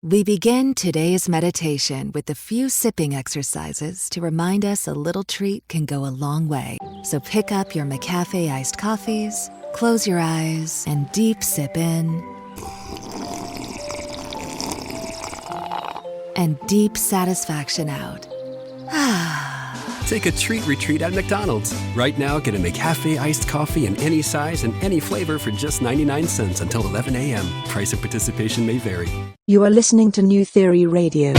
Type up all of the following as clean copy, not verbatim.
We begin today's meditation with a few sipping exercises to remind us a little treat can go a long way. So pick up your McCafe iced coffees, close your eyes, and deep sip in. And deep satisfaction out. Take a treat retreat at McDonald's. Right now, get a McCafe iced coffee in any size and any flavor for just 99 cents until 11 a.m. Price of participation may vary. You are listening to New Theory Radio.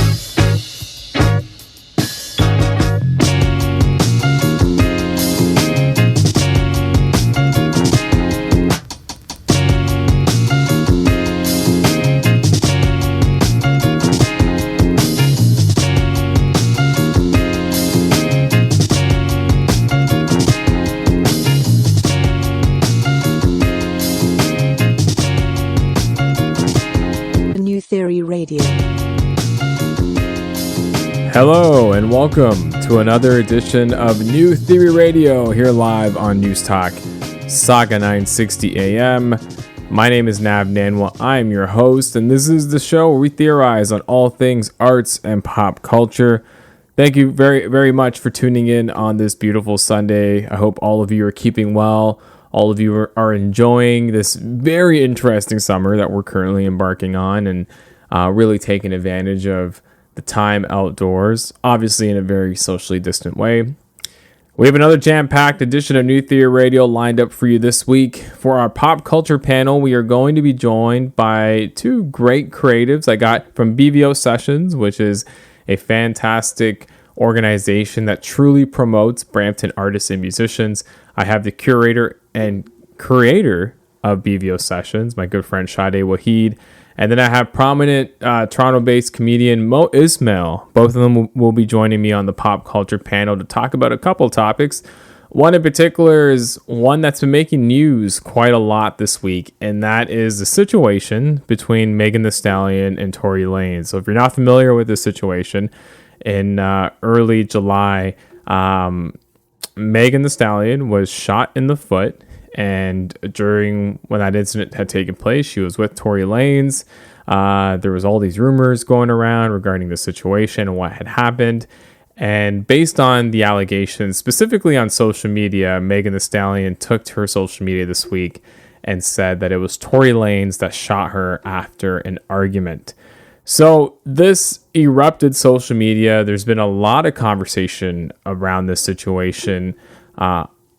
Radio. Hello and welcome to another edition of New Theory Radio here live on News Talk Saga 960 AM. My name is Nav Nanwa. I'm your host, and this is the show where we theorize on all things arts and pop culture. Thank you very, very much for tuning in on this beautiful Sunday. I hope all of you are keeping well. All of you are enjoying this very interesting summer that we're currently embarking on, and really taking advantage of the time outdoors, obviously in a very socially distant way. We have another jam-packed edition of New Theory Radio lined up for you this week. For our pop culture panel, we are going to be joined by two great creatives I got from BVO Sessions, which is a fantastic organization that truly promotes Brampton artists and musicians. I have the curator and creator of BVO Sessions, my good friend Waheed. And then I have prominent Toronto-based comedian Ismail. Both of them will be joining me on the pop culture panel to talk about a couple topics. One in particular is one that's been making news quite a lot this week, and that is the situation between Megan Thee Stallion and Tory Lanez. So if you're not familiar with this situation, in early July, Megan Thee Stallion was shot in the foot. And when that incident had taken place, she was with Tory Lanez. There was all these rumors going around regarding the situation and what had happened. And based on the allegations, specifically on social media, Megan Thee Stallion took to her social media this week and said that it was Tory Lanez that shot her after an argument. So this erupted social media. There's been a lot of conversation around this situation,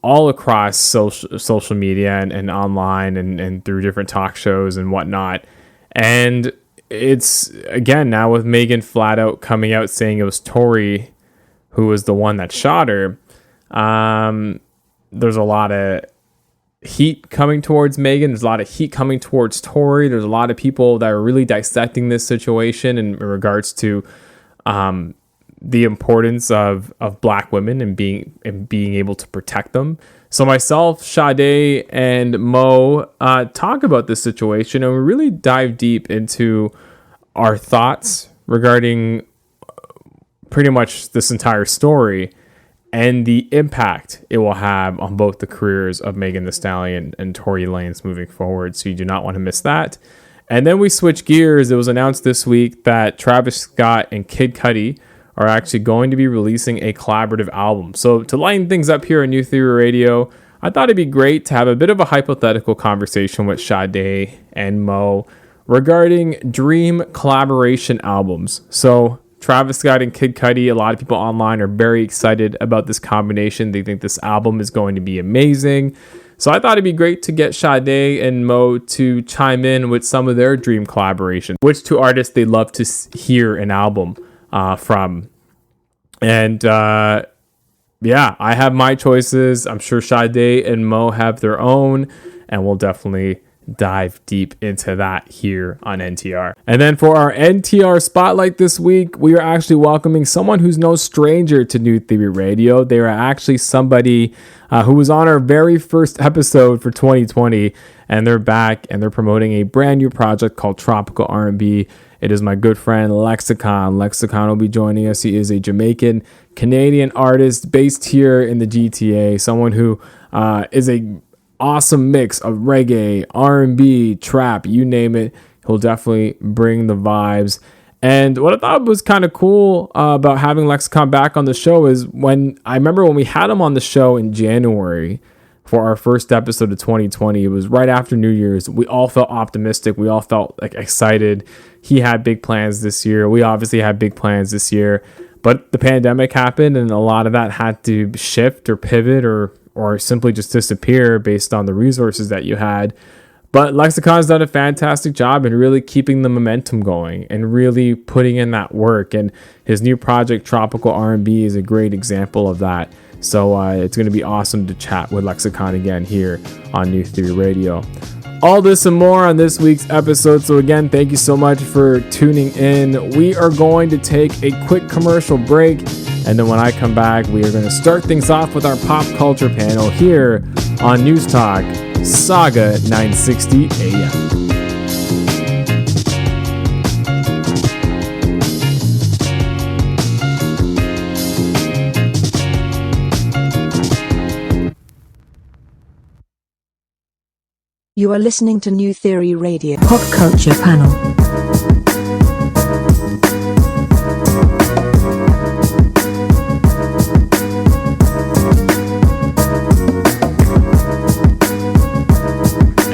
all across social media and online and through different talk shows and whatnot. And it's, again, now with Megan flat out coming out saying it was Tory who was the one that shot her, there's a lot of heat coming towards Megan. There's a lot of heat coming towards Tory. There's a lot of people that are really dissecting this situation in regards to the importance of black women and being able to protect them. So myself, Sade, and Mo talk about this situation, and we really dive deep into our thoughts regarding pretty much this entire story and the impact it will have on both the careers of Megan Thee Stallion and Tory Lanez moving forward. So you do not want to miss that. And then we switch gears. It was announced this week that Travis Scott and Kid Cudi are actually going to be releasing a collaborative album. So to lighten things up here on New Theory Radio, I thought it'd be great to have a bit of a hypothetical conversation with Sade and Mo regarding dream collaboration albums. So Travis Scott and Kid Cudi, a lot of people online are very excited about this combination. They think this album is going to be amazing. So I thought it'd be great to get Sade and Mo to chime in with some of their dream collaborations. Which two artists they'd love to hear an album from. And I have my choices. I'm sure Sade and Mo have their own, and we'll definitely dive deep into that here on NTR. And then for our NTR Spotlight this week, we are actually welcoming someone who's no stranger to New Theory Radio. They are actually somebody who was on our very first episode for 2020, and they're back and they're promoting a brand new project called Tropical R&B. It is my good friend Lexxicon. Lexxicon will be joining us. He is a Jamaican Canadian artist based here in the GTA, someone who is a awesome mix of reggae, R&B, trap, you name it. He'll definitely bring the vibes. And what I thought was kind of cool about having Lexxicon back on the show is when we had him on the show in January for our first episode of 2020. It was right after New Year's. We all felt optimistic. We all felt like excited. He had big plans this year. We obviously had big plans this year, but the pandemic happened and a lot of that had to shift or pivot or simply just disappear based on the resources that you had. But Lexxicon's done a fantastic job in really keeping the momentum going and really putting in that work. And his new project, Tropical R&B, is a great example of that. So it's going to be awesome to chat with Lexxicon again here on New Theory Radio. All this and more on this week's episode. So again, thank you so much for tuning in. We are going to take a quick commercial break. And then when I come back, we are going to start things off with our pop culture panel here on News Talk Saga 960 AM. You are listening to New Theory Radio Pop Culture Panel.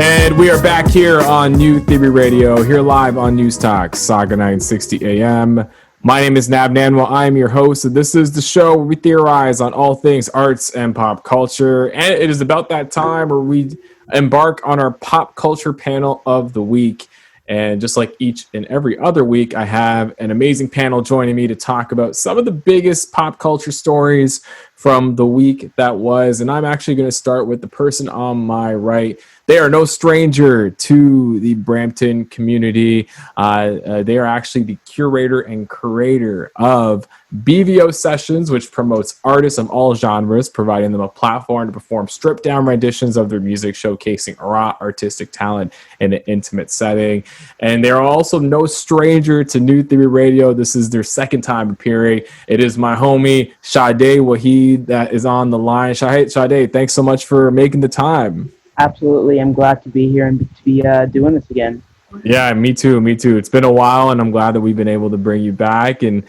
And we are back here on New Theory Radio, here live on News Talk Saga 960 AM. My name is Nav Nanwa. I am your host, and this is the show where we theorize on all things arts and pop culture. And it is about that time where we embark on our pop culture panel of the week. And just like each and every other week, I have an amazing panel joining me to talk about some of the biggest pop culture stories from the week that was. And I'm actually going to start with the person on my right. They are no stranger to the Brampton community. They are actually the curator and creator of BVO Sessions, which promotes artists of all genres, providing them a platform to perform stripped-down renditions of their music, showcasing raw artistic talent in an intimate setting. And they're also no stranger to New Theory Radio. This is their second time appearing. It is my homie, Sade Waheed, that is on the line. Sade, thanks so much for making the time. Absolutely. I'm glad to be here and to be doing this again. Yeah, me too. It's been a while, and I'm glad that we've been able to bring you back. And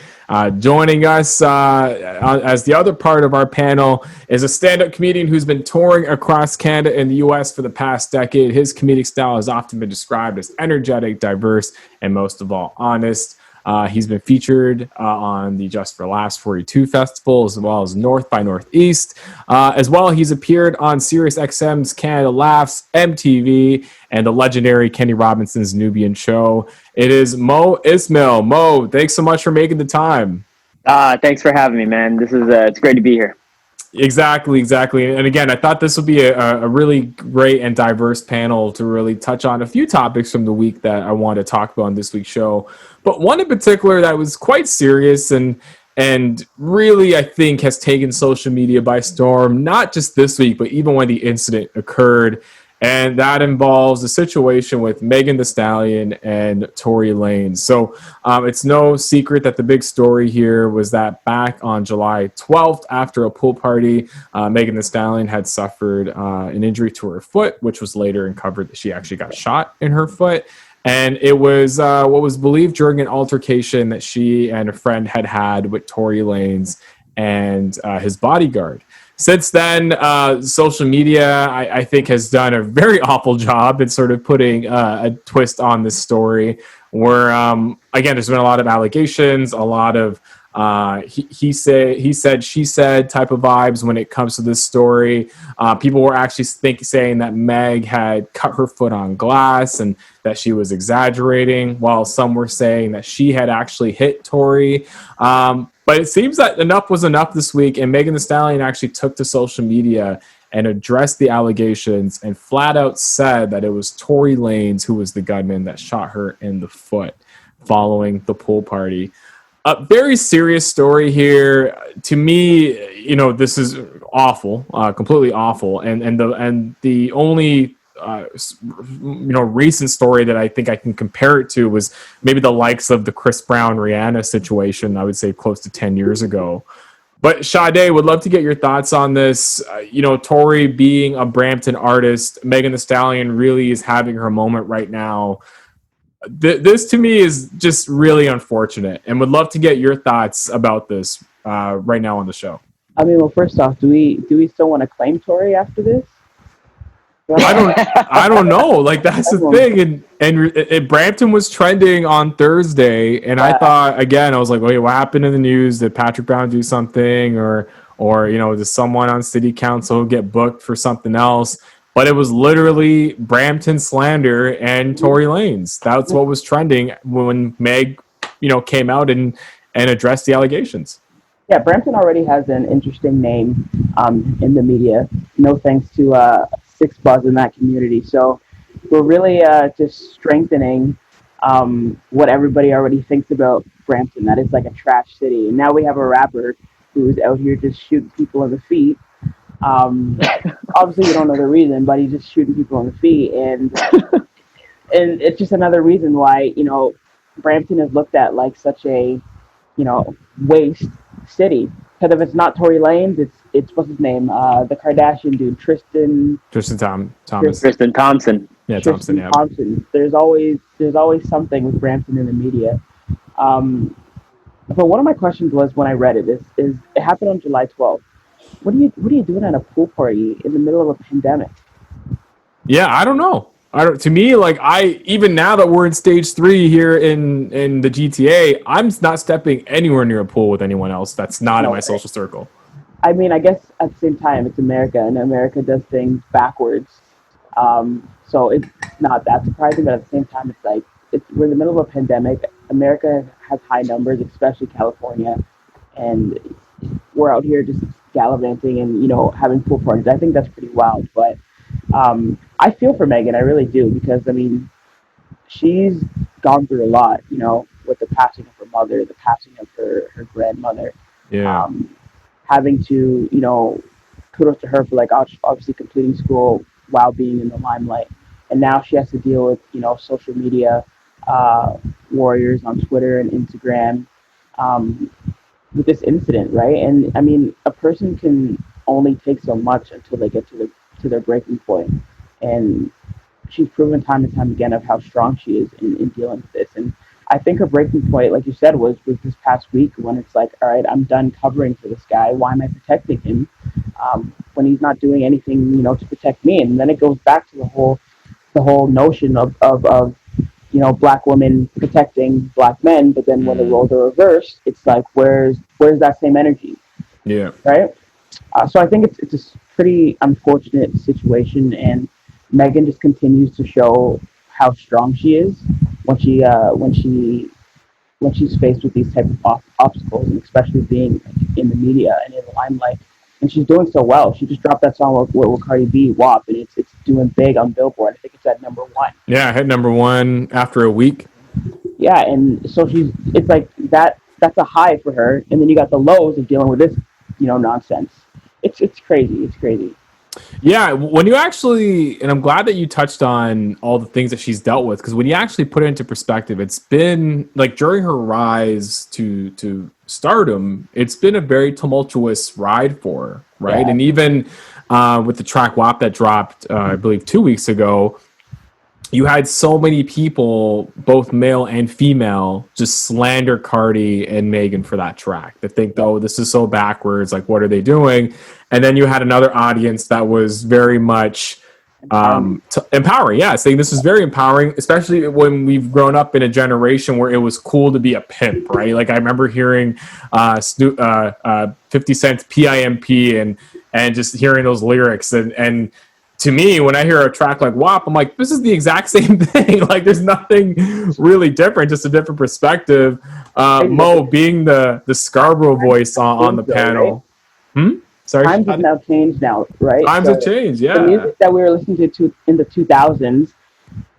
joining us as the other part of our panel is a stand-up comedian who's been touring across Canada and the U.S. for the past decade. His comedic style has often been described as energetic, diverse, and most of all, honest. He's been featured on the Just for Laughs 42 Festival, as well as North by Northeast. As well, he's appeared on Sirius XM's Canada Laughs, MTV, and the legendary Kenny Robinson's Nubian Show. It is Ismail. Mo, thanks so much for making the time. Thanks for having me, man. This is it's great to be here. Exactly. And again, I thought this would be a really great and diverse panel to really touch on a few topics from the week that I want to talk about on this week's show. But one in particular that was quite serious and really, I think, has taken social media by storm, not just this week, but even when the incident occurred. And that involves the situation with Megan Thee Stallion and Tory Lanez. So it's no secret that the big story here was that back on July 12th, after a pool party, Megan Thee Stallion had suffered an injury to her foot, which was later uncovered that she actually got shot in her foot. And it was what was believed during an altercation that she and a friend had with Tory Lanez and his bodyguard. Since then, social media, I think, has done a very awful job in sort of putting a twist on this story where, again, there's been a lot of allegations, a lot of he said, she said type of vibes when it comes to this story. People were actually saying that Meg had cut her foot on glass and that she was exaggerating, while some were saying that she had actually hit Tory. But it seems that enough was enough this week, and Megan Thee Stallion actually took to social media and addressed the allegations and flat out said that it was Tory Lanez who was the gunman that shot her in the foot following the pool party. A very serious story here. To me, this is awful, completely awful. And the only recent story that I think I can compare it to was maybe the likes of the Chris Brown Rihanna situation, I would say close to 10 years ago. But Sade, would love to get your thoughts on this. Tory being a Brampton artist, Megan Thee Stallion really is having her moment right now. This to me is just really unfortunate, and would love to get your thoughts about this right now on the show. I mean, well, first off, do we still want to claim Tory after this? I don't know. Like, that's the thing. And Brampton was trending on Thursday, and I thought, again, I was like, wait, what happened in the news? Did Patrick Brown do something, or did someone on city council get booked for something else? But it was literally Brampton slander and Tory Lanez. That's what was trending when Meg, came out and addressed the allegations. Yeah, Brampton already has an interesting name in the media. No thanks to Six Buzz in that community. So we're really just strengthening what everybody already thinks about Brampton. That is like a trash city. And now we have a rapper who's out here just shooting people in the feet. Obviously, we don't know the reason, but he's just shooting people in the feet. And it's just another reason why, Brampton is looked at like such a, waste city. Because if it's not Tory Lanez, it's what's his name? The Kardashian dude, Tristan Thomas. Tristan Thompson. Yeah, Thompson. Yeah. Thompson. There's always something with Brampton in the media. But one of my questions was when I read it is it happened on July 12th. What are you doing at a pool party in the middle of a pandemic? Yeah, I don't know. To me, like, even now that we're in stage 3 here in the GTA, I'm not stepping anywhere near a pool with anyone else that's not in my social circle. I mean, I guess at the same time, it's America, and America does things backwards. So it's not that surprising, but at the same time, it's like we're in the middle of a pandemic. America has high numbers, especially California, and we're out here just gallivanting and having pool parties. I think that's pretty wild, but I feel for Megan, I really do, because I mean, she's gone through a lot, with the passing of her mother, the passing of her grandmother. Yeah. Having to, kudos to her for like obviously completing school while being in the limelight, and now she has to deal with social media warriors on Twitter and Instagram with this incident, right? And I mean, a person can only take so much until they get to their breaking point, and she's proven time and time again of how strong she is in dealing with this. And I think her breaking point, like you said, was this past week when it's like, all right, I'm done covering for this guy. Why am I protecting him when he's not doing anything, to protect me? And then it goes back to the whole notion of black women protecting black men. But then when the roles are reversed, it's like, where's that same energy? Yeah. Right. So I think it's a pretty unfortunate situation, and Megan just continues to show how strong she is when she's faced with these type of obstacles, and especially being in the media and in the limelight. And she's doing so well. She just dropped that song with Cardi B, WAP, and it's doing big on Billboard. I think it's at number 1. Yeah, I hit number 1 after a week. Yeah, and so it's like that's a high for her, and then you got the lows of dealing with this, nonsense. It's crazy. It's crazy. Yeah, when you actually, and I'm glad that you touched on all the things that she's dealt with, because when you actually put it into perspective, it's been like during her rise to stardom, it's been a very tumultuous ride for her, right? Yeah. And even with the track WAP that dropped, I believe 2 weeks ago, you had so many people, both male and female, just slander Cardi and Megan for that track. They think, oh, this is so backwards. Like, what are they doing? And then you had another audience that was very much empowering. Yeah, saying this is very empowering, especially when we've grown up in a generation where it was cool to be a pimp, right? Like, I remember hearing 50 Cent's PIMP and just hearing those lyrics and to me, when I hear a track like WAP, I'm like, this is the exact same thing. Like, there's nothing really different, just a different perspective. Mo, being the Scarborough voice on the panel. Right? Sorry? Times have now changed now, right? Times have changed, yeah. The music that we were listening to in the 2000s,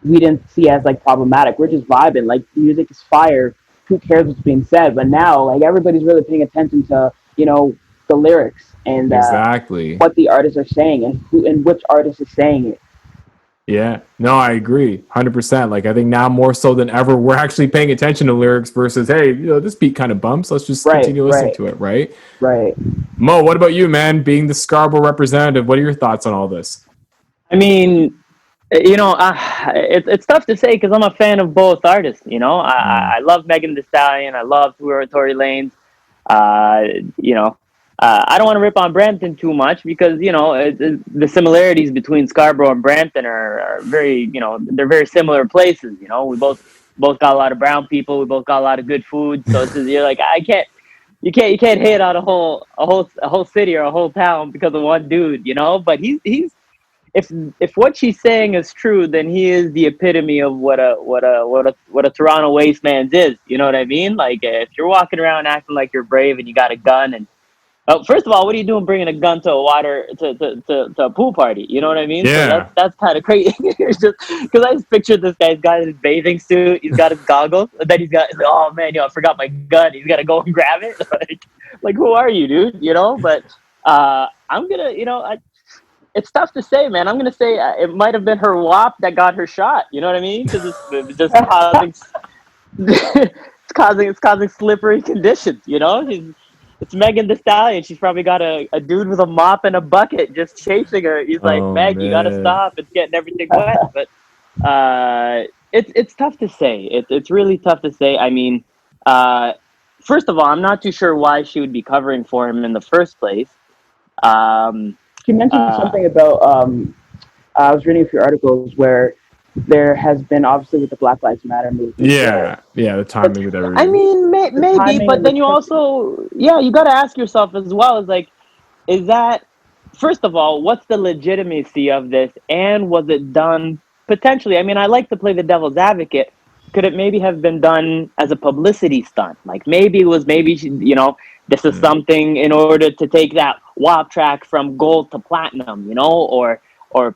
we didn't see as, like, problematic. We're just vibing. Like, music is fire. Who cares what's being said? But now, like, everybody's really paying attention to, the lyrics. And exactly what the artists are saying and who and which artist is saying it. Yeah, no, I agree 100%. Like, I think now more so than ever, we're actually paying attention to lyrics versus, hey, this beat kind of bumps. Let's just continue listening to it, right? Right. Mo, what about you, man? Being the Scarborough representative, what are your thoughts on all this? I mean, It's tough to say because I'm a fan of both artists. I love Megan Thee Stallion. I love Tory Lanez. Uh, you know, I don't want to rip on Brampton too much because the similarities between Scarborough and Brampton are very, they're very similar places. We both got a lot of brown people. We both got a lot of good food. So it's just, you're like, you can't hate on a whole city or a whole town because of one dude. But he's if what she's saying is true, then he is the epitome of what a Toronto wasteman's is. You know what I mean? Like if you're walking around acting like you're brave and you got a gun and first of all, what are you doing bringing a gun to a water to a pool party? You know what I mean? So Yeah. that's kind of crazy. It's just because I just pictured this guy's got his bathing suit, he's got his goggles, and then oh man, I forgot my gun. He's got to go and grab it. like who are you, dude? But I'm gonna, it's tough to say, man. I'm gonna say it might have been her WAP that got her shot. You know what I mean? Because it's just causing it's causing slippery conditions. It's Megan Thee Stallion. She's probably got a dude with a mop and a bucket just chasing her. He's like, Oh, Meg, you gotta man. stop. It's getting everything wet. But it's tough to say. It's really tough to say. I mean, first of all, I'm not too sure why she would be covering for him in the first place. She mentioned something about I was reading a few articles where there has been obviously with the Black Lives Matter movement. Yeah, the timing with everything. I mean, maybe, timing but and then you also, you got to ask yourself as well, is that, first of all, what's the legitimacy of this, and was it done potentially? I mean, I like to play the devil's advocate. Could it maybe have been done as a publicity stunt? Like maybe this is something in order to take that WAP track from gold to platinum, or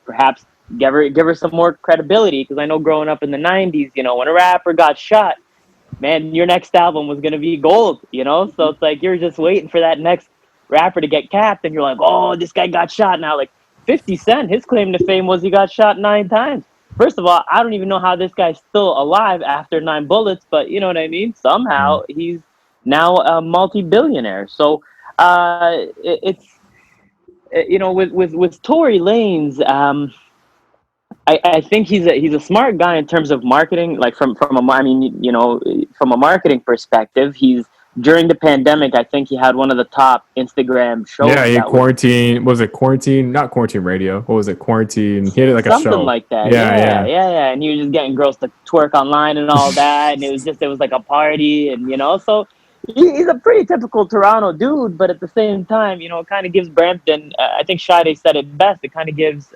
perhaps give her some more credibility. Because I know growing up in the '90s, when a rapper got shot, man, your next album was gonna be gold, So it's like you're just waiting for that next rapper to get capped, and you're like, oh, this guy got shot now. Like 50 Cent, his claim to fame was he got shot 9 times. First of all, I don't even know how this guy's still alive after 9 bullets, but you know what I mean? Somehow he's now a multi-billionaire. So it's with Tory Lanez, I think he's a smart guy in terms of marketing. Like from a marketing perspective, he's during the pandemic. I think he had one of the top Instagram shows. Yeah, he quarantine. Was it quarantine? Not quarantine radio. What was it? Quarantine. He had like a show. Something like that. Yeah. And he was just getting girls to twerk online and all that. And it was like a party, and so he's a pretty typical Toronto dude. But at the same time, it kind of gives Brampton. I think Sade said it best. It kind of gives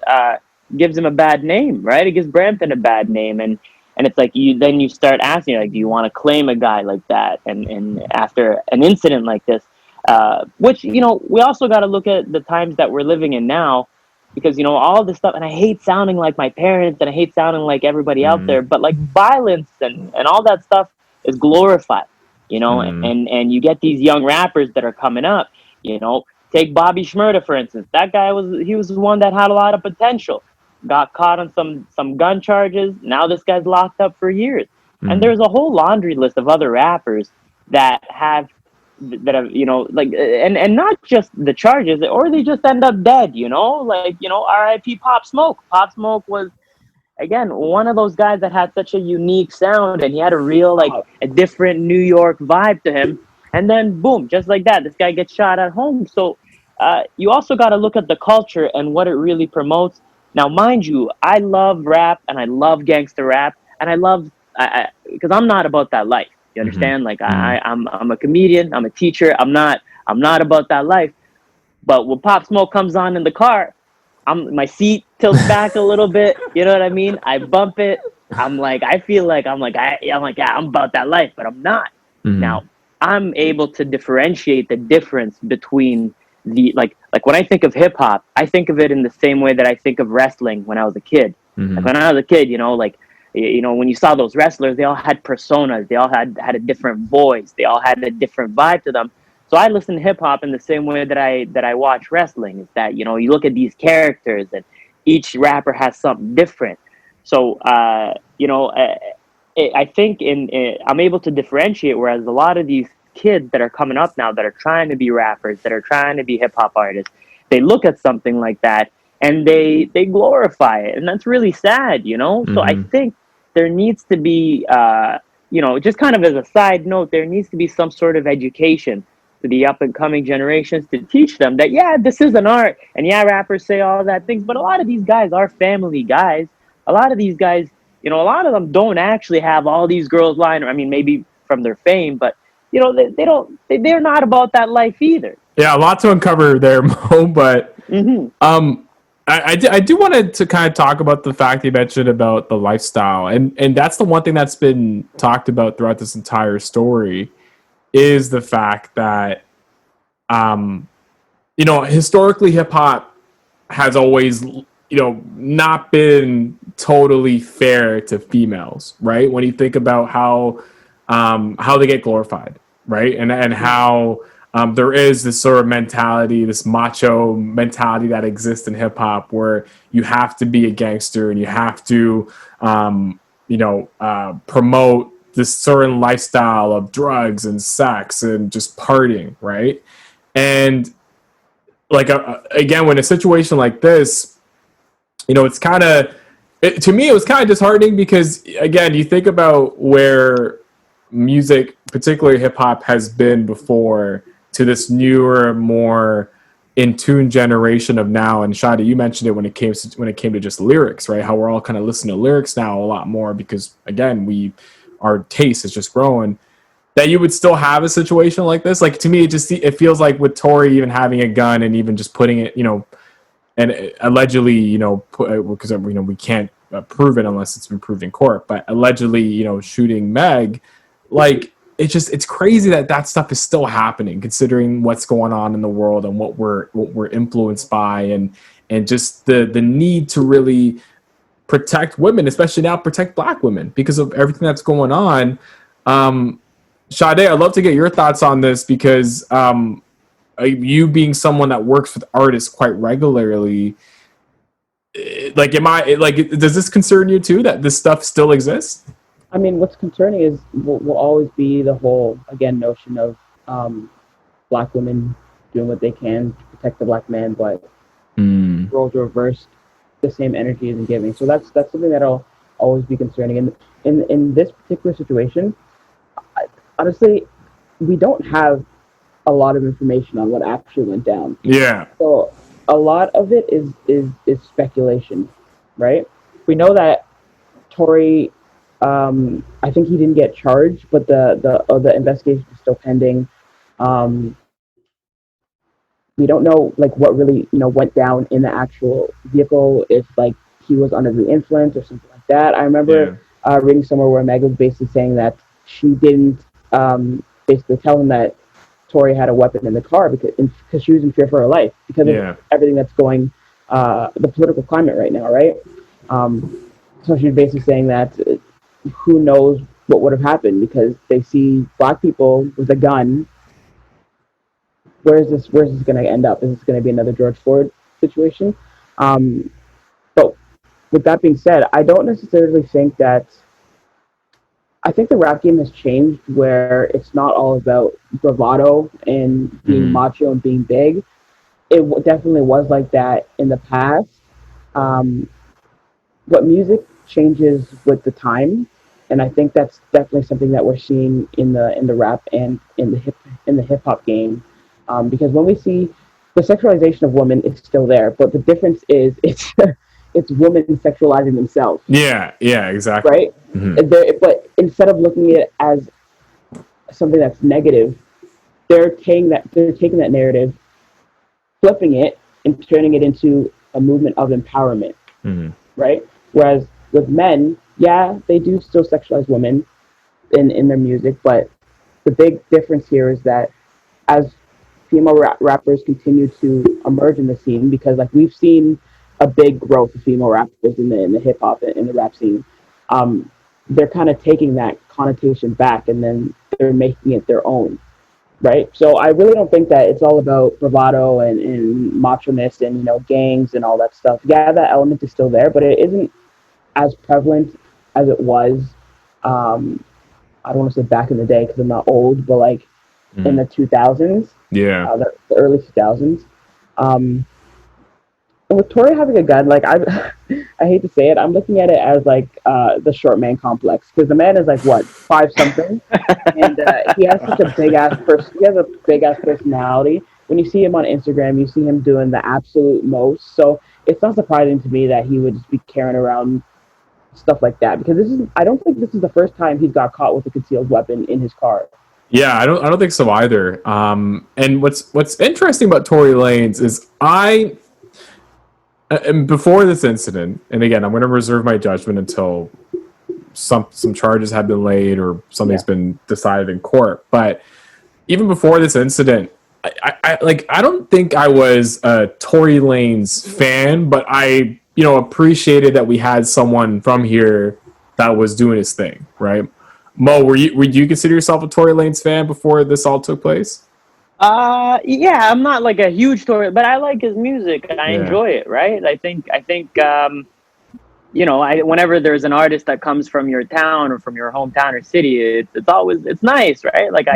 him a bad name, right? It gives Brampton a bad name, and it's like you start asking, like, do you want to claim a guy like that? And after an incident like this, which we also got to look at the times that we're living in now, because all this stuff, and I hate sounding like my parents, and I hate sounding like everybody out there, but like violence and all that stuff is glorified, and you get these young rappers that are coming up, take Bobby Shmurda for instance. That guy was one that had a lot of potential. Got caught on some gun charges. Now this guy's locked up for years. And there's a whole laundry list of other rappers that have and not just the charges, or they just end up dead, R.I.P. Pop Smoke. Pop Smoke was, again, one of those guys that had such a unique sound, and he had a real a different New York vibe to him. And then boom, just like that, this guy gets shot at home. So you also got to look at the culture and what it really promotes. Now, mind you, I love rap and I love gangster rap, and I love because I'm not about that life. You understand? Like I'm a comedian, I'm a teacher. I'm not about that life. But when Pop Smoke comes on in the car, my seat tilts back a little bit. You know what I mean? I bump it. I'm like, yeah, I'm about that life, but I'm not. Now, I'm able to differentiate the difference between the like when I think of hip hop, I think of it in the same way that I think of wrestling when I was a kid. Like when I was a kid, when you saw those wrestlers, they all had personas, they all had a different voice, they all had a different vibe to them. So I listen to hip hop in the same way that I watch wrestling. Is that you look at these characters and each rapper has something different. So I think I'm able to differentiate, whereas a lot of these kids that are coming up now that are trying to be rappers, that are trying to be hip hop artists, they look at something like that and they glorify it, and that's really sad, you know. So I think there needs to be, you know, just kind of as a side note, there needs to be some sort of education to the up and coming generations to teach them that, yeah, this is an art, and yeah, rappers say all that things, but a lot of these guys are family guys. A lot of these guys, you know, a lot of them don't actually have all these girls lying. I mean, maybe from their fame, but you know, they're not about that life either. Yeah, a lot to uncover there, Mo. But I do want to kind of talk about the fact you mentioned about the lifestyle, and that's the one thing that's been talked about throughout this entire story, is the fact that, you know, historically hip hop has always, you know, not been totally fair to females, right? When you think about how they get glorified, right, and how there is this sort of mentality, this macho mentality that exists in hip hop, where you have to be a gangster and you have to, you know, promote this certain lifestyle of drugs and sex and just partying, right? And like again, when a situation like this, you know, it's kind of, to me, it was kind of disheartening, because again, you think about where music, particularly hip hop, has been before, to this newer, more in tune generation of now. And Shadi, you mentioned it when it came to just lyrics, right? How we're all kind of listening to lyrics now a lot more, because again, our taste is just growing. That you would still have a situation like this, like, to me, it feels like with Tory even having a gun and even just putting it, you know, and allegedly, you know, because, you know, we can't prove it unless it's been proved in court, but allegedly, you know, shooting Meg, like, it's crazy that stuff is still happening, considering what's going on in the world and what we're influenced by, and just the need to really protect women, especially now protect Black women, because of everything that's going on. Sade, I'd love to get your thoughts on this, because you being someone that works with artists quite regularly, like, does this concern you too, that this stuff still exists? I mean, what's concerning is will always be the whole, again, notion of Black women doing what they can to protect the Black man, but roles are reversed, the same energy isn't giving. So that's something that'll always be concerning. And in this particular situation, honestly, we don't have a lot of information on what actually went down. Yeah. So a lot of it is speculation, right? We know that Tory, I think he didn't get charged, but the investigation is still pending. We don't know, like, what really, you know, went down in the actual vehicle, if like he was under the influence or something like that. I remember reading somewhere where Meg was basically saying that she didn't basically tell him that Tory had a weapon in the car because she was in fear for her life, because of everything that's going, the political climate right now, right? So she's basically saying that who knows what would have happened, because they see Black people with a gun. Where's this going to end up? Is this going to be another George Floyd situation? But with that being said, I don't necessarily think that. I think the rap game has changed, where it's not all about bravado and being macho and being big. It definitely was like that in the past. But music changes with the time, and I think that's definitely something that we're seeing in the rap and in the hip hop game. Because when we see the sexualization of women, it's still there, but the difference is it's women sexualizing themselves. Yeah, exactly. Right? But instead of looking at it as something that's negative, they're taking that narrative, flipping it, and turning it into a movement of empowerment. Right? Whereas with men, yeah, they do still sexualize women in their music, but the big difference here is that as female rappers continue to emerge in the scene, because like we've seen a big growth of female rappers in the hip hop and in the rap scene, they're kind of taking that connotation back and then they're making it their own, right? So I really don't think that it's all about bravado and macho-ness and, you know, gangs and all that stuff. Yeah, that element is still there, but it isn't as prevalent as it was. I don't want to say back in the day because I'm not old, but like in the 2000s, the early 2000s. with Tory having a gun, like I hate to say it, I'm looking at it as like the short man complex because the man is like what 5 something, and he has such a he has a big ass personality. When you see him on Instagram, you see him doing the absolute most. So it's not surprising to me that he would just be carrying around stuff like that because I don't think this is the first time he's got caught with a concealed weapon in his car. Yeah, I don't think so either. And what's interesting about Tory Lanez is and before this incident, and again, I'm going to reserve my judgment until some charges have been laid or something's been decided in court. But even before this incident, I don't think I was a Tory Lanez fan, but I appreciated that we had someone from here that was doing his thing, right? Mo, would you consider yourself a Tory Lanez fan before this all took place? Yeah, I'm not like a huge Tory, but I like his music and I enjoy it, right? I think whenever there's an artist that comes from your town or from your hometown or city, it's nice, right? Like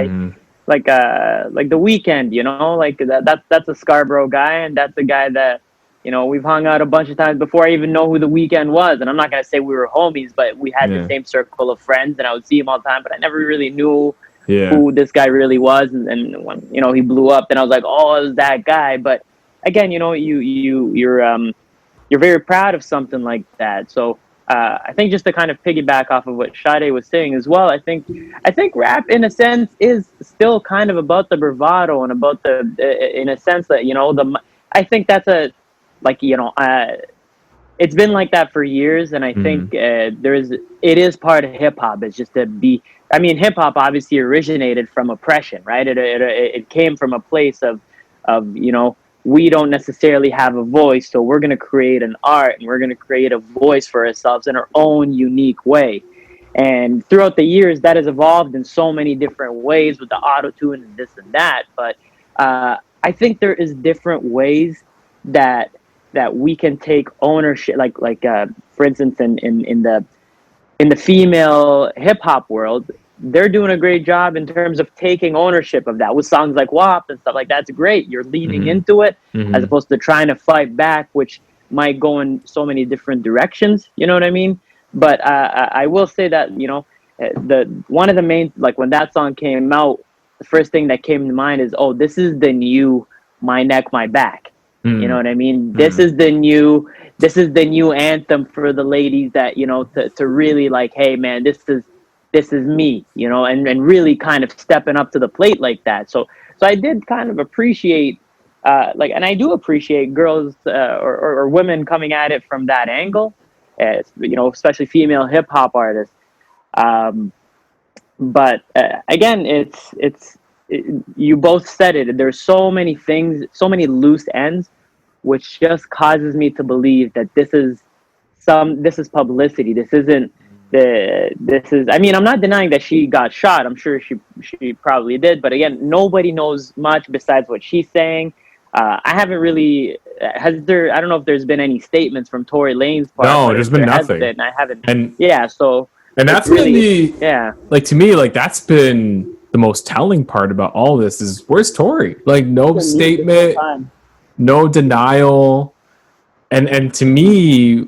like the Weeknd, like that's a Scarborough guy, and that's a guy that we've hung out a bunch of times before I even know who the Weeknd was. And I'm not gonna say we were homies, but we had the same circle of friends, and I would see him all the time, but I never really knew who this guy really was. And when he blew up, then I was like, oh, it was that guy. But again, you're very proud of something like that. So I think just to kind of piggyback off of what Sade was saying as well, I think rap in a sense is still kind of about the bravado and about in a sense that I think that's it's been like that for years, and I think it is part of hip hop. It's just hip hop obviously originated from oppression, right? It came from a place of we don't necessarily have a voice, so we're going to create an art and we're going to create a voice for ourselves in our own unique way. And throughout the years, that has evolved in so many different ways with the auto-tune and this and that. But I think there is different ways that we can take ownership, like for instance, in the female hip hop world, they're doing a great job in terms of taking ownership of that with songs like WAP and stuff like that. It's great. You're leaning into it as opposed to trying to fight back, which might go in so many different directions. You know what I mean? But I will say that one of the main, like when that song came out, the first thing that came to mind is, oh, this is the new My Neck, My Back. You know what I mean? This is the new anthem for the ladies that, to really like, hey man, this is me, and really kind of stepping up to the plate like that. So I did kind of appreciate, and I do appreciate girls or women coming at it from that angle, especially female hip hop artists. But again, you both said it. There's so many things, so many loose ends, which just causes me to believe that this is publicity. I'm not denying that she got shot. I'm sure she probably did. But again, nobody knows much besides what she's saying. I haven't really, I don't know if there's been any statements from Tory Lanez's part. No, there's been nothing. I haven't. And that's really, been like, to me, like that's been the most telling part about all this is where's Tory? Like no statement, no denial. And to me,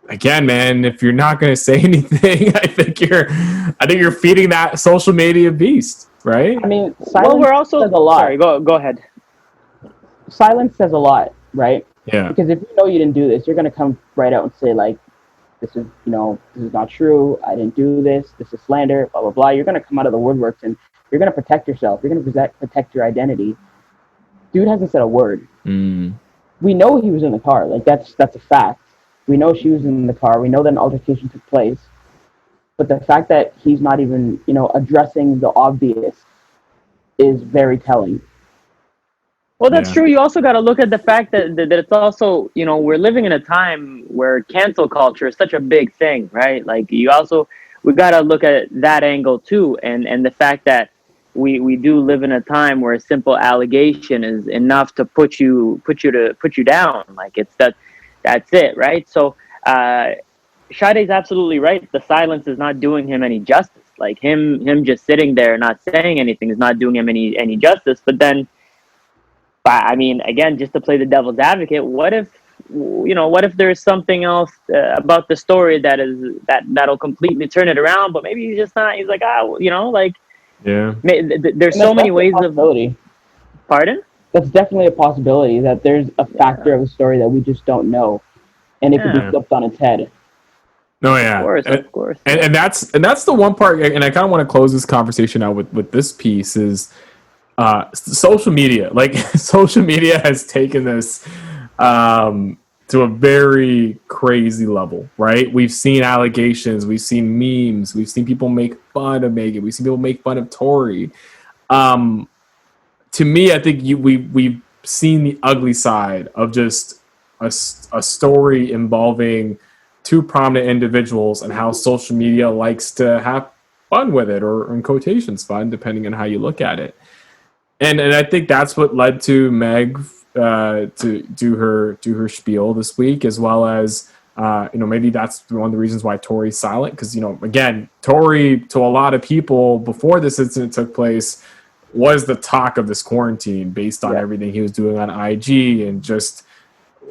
again, man, if you're not going to say anything, I think you're feeding that social media beast, right? I mean, silence we're also says a lot. Sorry, go ahead. Silence says a lot, right? Yeah. Because if you know you didn't do this, you're going to come right out and say like, this is not true. I didn't do this. This is slander, blah, blah, blah. You're going to come out of the woodworks and you're going to protect yourself. You're going to protect your identity. Dude hasn't said a word. We know he was in the car. Like that's a fact. We know she was in the car. We know that an altercation took place. But the fact that he's not even, addressing the obvious is very telling. Well, that's true. You also got to look at the fact that it's also, we're living in a time where cancel culture is such a big thing, right? Like we got to look at that angle too. And the fact that we do live in a time where a simple allegation is enough to put you down. Like that's it, right? So Sade's absolutely right. The silence is not doing him any justice. Like him just sitting there not saying anything is not doing him any justice. But then, I mean, again, just to play the devil's advocate, what if what if there's something else about the story that'll completely turn it around? But maybe he's just not. He's like, like, Yeah. there's And so many that's ways a of. possibility. Pardon? That's definitely a possibility that there's a factor of the story that we just don't know, and it could be Yeah. flipped on its head. No, yeah. Of course. And that's the one part, and I kind of want to close this conversation out with this piece is social media. Like social media has taken this to a very crazy level, right? We've seen allegations, we've seen memes, we've seen people make fun of Megan, we've seen people make fun of Tory. To me, I think we've seen the ugly side of just a story involving two prominent individuals and how social media likes to have fun with it, or in quotations fun, depending on how you look at it. And I think that's what led to Meg to do her spiel this week, as well as maybe that's one of the reasons why Tory's silent, because again, Tory, to a lot of people before this incident took place, was the talk of this quarantine based on everything he was doing on IG and just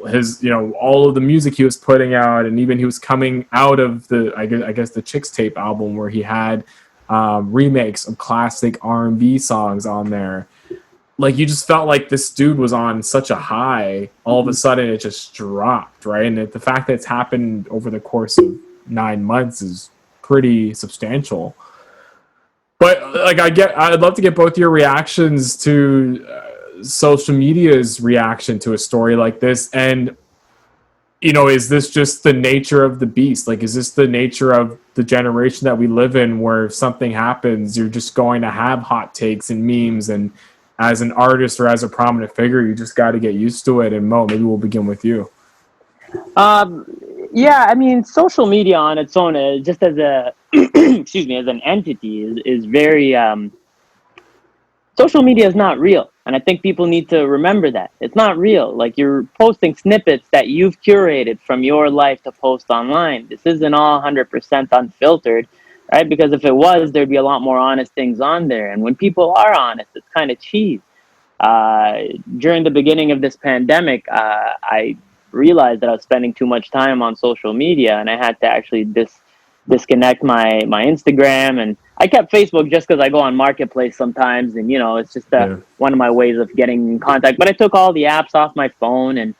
his all of the music he was putting out, and even he was coming out of the I guess the Chicks Tape album where he had remakes of classic R&B songs on there. Like, you just felt like this dude was on such a high. All of a sudden, it just dropped, right? And the fact that it's happened over the course of 9 months is pretty substantial. But like, I'd love to get both your reactions to social media's reaction to a story like this, and is this just the nature of the beast? Like, is this the nature of the generation that we live in, where if something happens, you're just going to have hot takes and memes, and as an artist or as a prominent figure, you just got to get used to it? And Mo, maybe we'll begin with you. Yeah, I mean, social media on its own, just as a excuse me, as an entity, is very. Social media is not real, and I think people need to remember that it's not real. Like, you're posting snippets that you've curated from your life to post online. This isn't all 100% unfiltered, right? Because if it was, there'd be a lot more honest things on there. And when people are honest, it's kind of cheese. During the beginning of this pandemic, I realized that I was spending too much time on social media, and I had to actually disconnect my Instagram. And I kept Facebook just because I go on Marketplace sometimes, and it's just one of my ways of getting in contact. But I took all the apps off my phone, and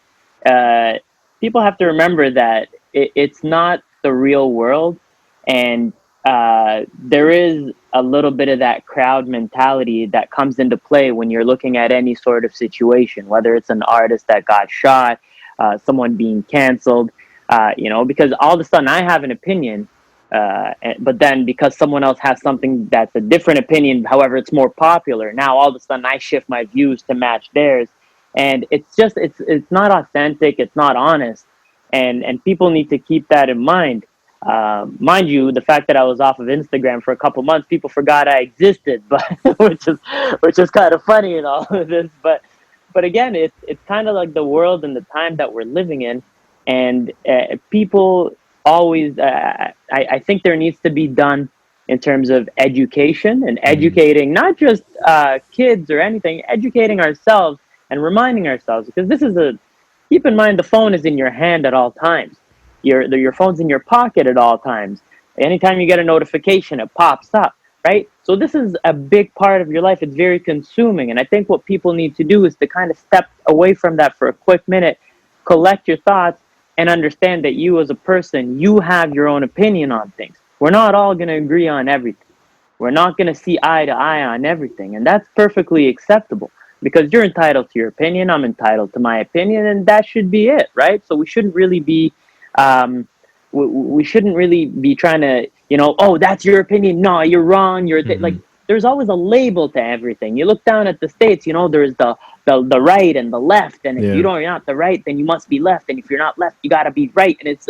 people have to remember that it's not the real world, and there is a little bit of that crowd mentality that comes into play when you're looking at any sort of situation, whether it's an artist that got shot, someone being canceled, because all of a sudden I have an opinion, but then because someone else has something that's a different opinion, however, it's more popular, now all of a sudden I shift my views to match theirs. And it's not authentic, it's not honest. And people need to keep that in mind. Mind you, the fact that I was off of Instagram for a couple months, people forgot I existed, but which is kind of funny in all of this. But again, it's kind of like the world and the time that we're living in, and people always. I think there needs to be done in terms of education and educating not just kids or anything, educating ourselves and reminding ourselves, because keep in mind, the phone is in your hand at all times. Your phone's in your pocket at all times. Anytime you get a notification, it pops up, right? So this is a big part of your life. It's very consuming. And I think what people need to do is to kind of step away from that for a quick minute, collect your thoughts, and understand that you as a person, you have your own opinion on things. We're not all going to agree on everything. We're not going to see eye to eye on everything. And that's perfectly acceptable, because you're entitled to your opinion. I'm entitled to my opinion, and that should be it, right? So we shouldn't really be trying to, oh, that's your opinion. No, you're wrong. Like, there's always a label to everything. You look down at the States, there's the right and the left. And if you're not the right, then you must be left. And if you're not left, you got to be right. And it's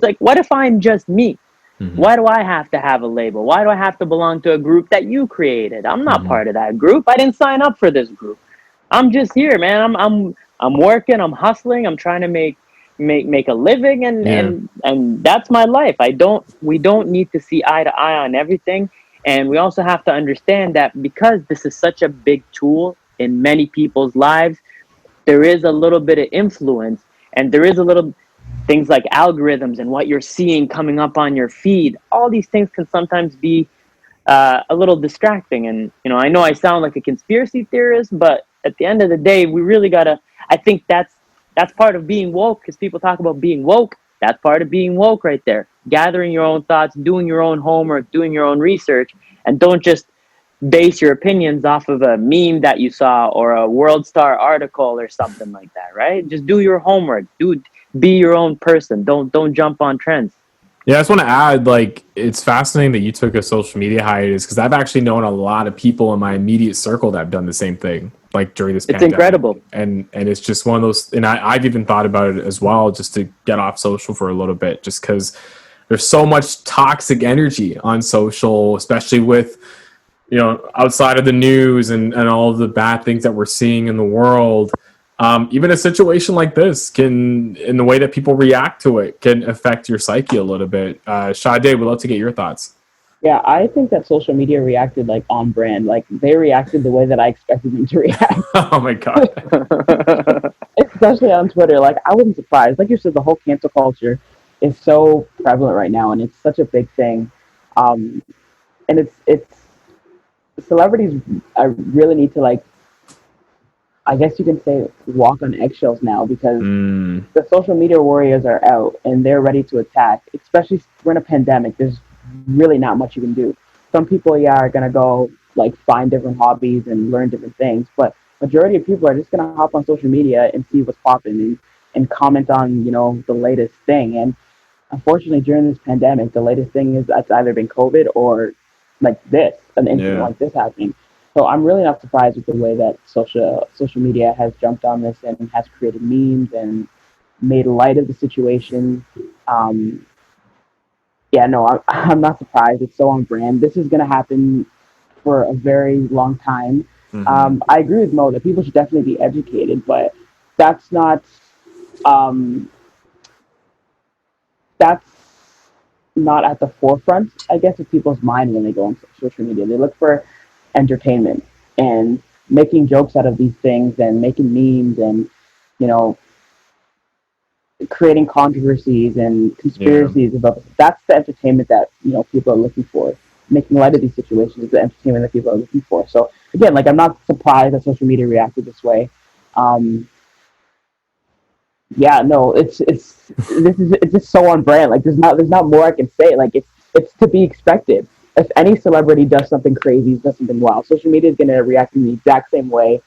like, what if I'm just me? Why do I have to have a label? Why do I have to belong to a group that you created? I'm not part of that group. I didn't sign up for this group. I'm just here, man. I'm working. I'm hustling. I'm trying to make a living, and that's my life. We don't need to see eye to eye on everything. And we also have to understand that because this is such a big tool in many people's lives, there is a little bit of influence, And there is a little things like algorithms and what you're seeing coming up on your feed. All these things can sometimes be a little distracting. And, I know I sound like a conspiracy theorist, but at the end of the day, we really gotta, I think that's part of being woke, because people talk about being woke. That's part of being woke right there. Gathering your own thoughts, doing your own homework, doing your own research, and don't just base your opinions off of a meme that you saw or a World Star article or something like that, right? Just do your homework. Be your own person. Don't jump on trends. Yeah, I just want to add, like, it's fascinating that you took a social media hiatus, because I've actually known a lot of people in my immediate circle that have done the same thing, like during this pandemic. It's incredible. And it's just one of those, and I've even thought about it as well, just to get off social for a little bit, just because there's so much toxic energy on social, especially with, outside of the news and all of the bad things that we're seeing in the world. Even a situation like this can, in the way that people react to it, can affect your psyche a little bit. Sade, we'd love to get your thoughts. Yeah, I think that social media reacted like on brand. Like they reacted the way that I expected them to react. Oh my God. Especially on Twitter. Like I wasn't surprised. Like you said, the whole cancel culture is so prevalent right now, and it's such a big thing. And it's celebrities, I really need to, like, I guess you can say, walk on eggshells now, because the social media warriors are out and they're ready to attack. Especially we're in a pandemic. There's really not much you can do. Some people, are gonna go like find different hobbies and learn different things, but majority of people are just gonna hop on social media and see what's popping and comment on the latest thing. And unfortunately, during this pandemic, the latest thing is that's either been COVID or like an incident like this happening. So I'm really not surprised with the way that social media has jumped on this and has created memes and made light of the situation. I'm not surprised. It's so on brand. This is going to happen for a very long time. I agree with Mo that people should definitely be educated, but that's not at the forefront, I guess, of people's mind when they go on social media. They look for entertainment and making jokes out of these things and making memes and, creating controversies and conspiracies about this. That's the entertainment that, people are looking for. Making light of these situations is the entertainment that people are looking for. So again, like, I'm not surprised that social media reacted this way. It's just so on brand. Like there's not more I can say. Like it's to be expected. If any celebrity does something crazy, does something wild, social media is going to react in the exact same way.